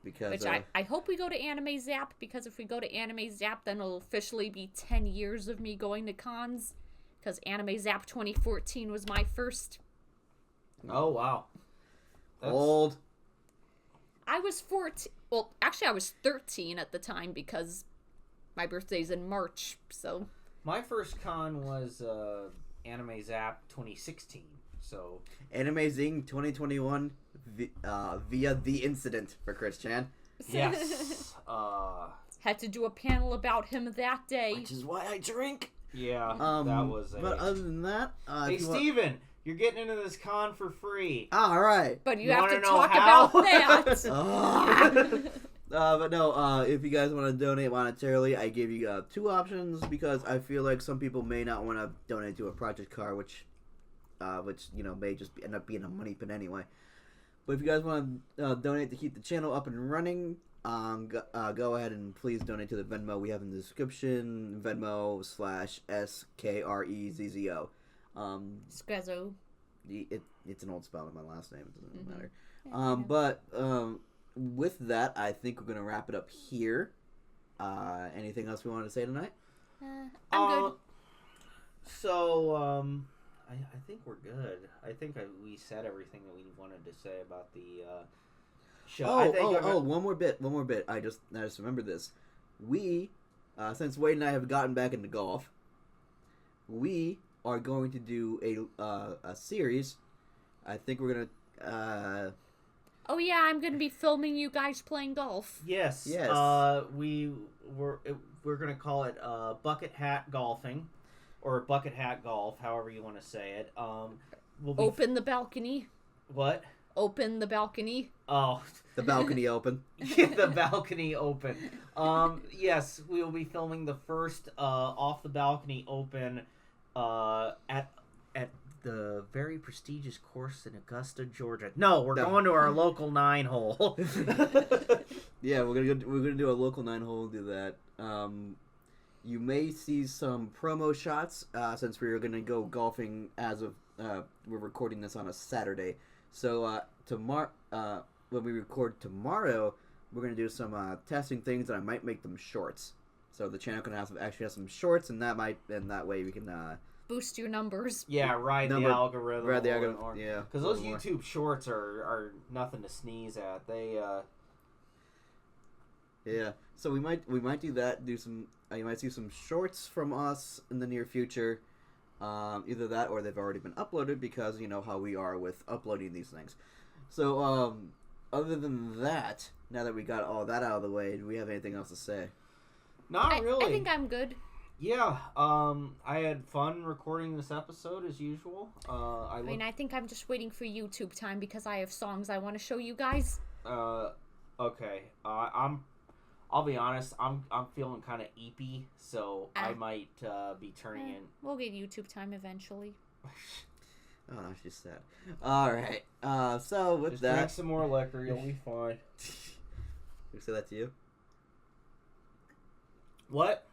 Because which I hope we go to Anime Zap, because if we go to Anime Zap, then it'll officially be 10 years of me going to cons, because Anime Zap 2014 was my first. Oh, wow. That's... Old. I was 14. Well, actually, I was 13 at the time, because my birthday's in March, so. My first con was Anime Zap 2016, so. Anime Zing 2021 via The Incident for Chris Chan. Yes. Had to do a panel about him that day. Which is why I drink. Yeah, that was a... But other than that... hey, Steven, you're getting into this con for free. All right. But you have to talk about that. But no, if you guys want to donate monetarily, I give you two options, because I feel like some people may not want to donate to a project car, which you know, may just end up being a money pit anyway. But if you guys want to donate to keep the channel up and running, go ahead and please donate to the Venmo we have in the description. Venmo /SKREZZO. Skrezzo. It's an old spelling of my last name. It doesn't matter. But with that, I think we're gonna wrap it up here. Anything else we wanted to say tonight? I'm good. So I think we're good. I think we said everything that we wanted to say about the show. One more bit. I just remembered this. We, since Wade and I have gotten back into golf, we are going to do a series. I think we're gonna. Oh yeah, I'm gonna be filming you guys playing golf. Yes. We're gonna call it bucket hat golfing. Or bucket hat golf, however you want to say it. Open the balcony. What? Open the balcony. Oh. The balcony open. Yeah, the balcony open. Yes, we will be filming the first off the balcony open at the very prestigious course in Augusta, Georgia. No, we're going to our local 9-hole. Yeah, we're gonna do a local 9-hole. Do that. You may see some promo shots since we're going to go golfing as of we're recording this on a Saturday. So when we record tomorrow, we're gonna do some testing things, and I might make them shorts. So the channel can actually have some shorts, and that way we can boost your numbers. Yeah, ride the algorithm. Ride the algorithm. Yeah, because those YouTube shorts are nothing to sneeze at. They. Yeah, so we might do that. Do some. You might see some shorts from us in the near future. Either that, or they've already been uploaded, because you know how we are with uploading these things. So other than that, now that we got all that out of the way, do we have anything else to say? Not really. I think I'm good. Yeah, I had fun recording this episode as usual. I think I'm just waiting for YouTube time because I have songs I want to show you guys. Okay. I'll be honest. I'm feeling kind of eepy, so I might be turning in. We'll get YouTube time eventually. Oh, no, she's sad. All right. So with just that, drink some more liquor. You'll be fine. Who said that to you? What?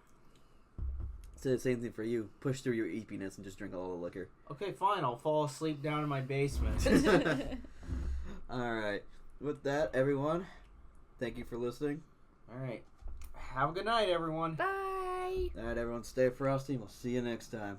Say the same thing for you. Push through your eepiness and just drink a lot of liquor. Okay, fine. I'll fall asleep down in my basement. All right. With that, everyone, thank you for listening. All right. Have a good night, everyone. Bye. All right, everyone, stay frosty. We'll see you next time.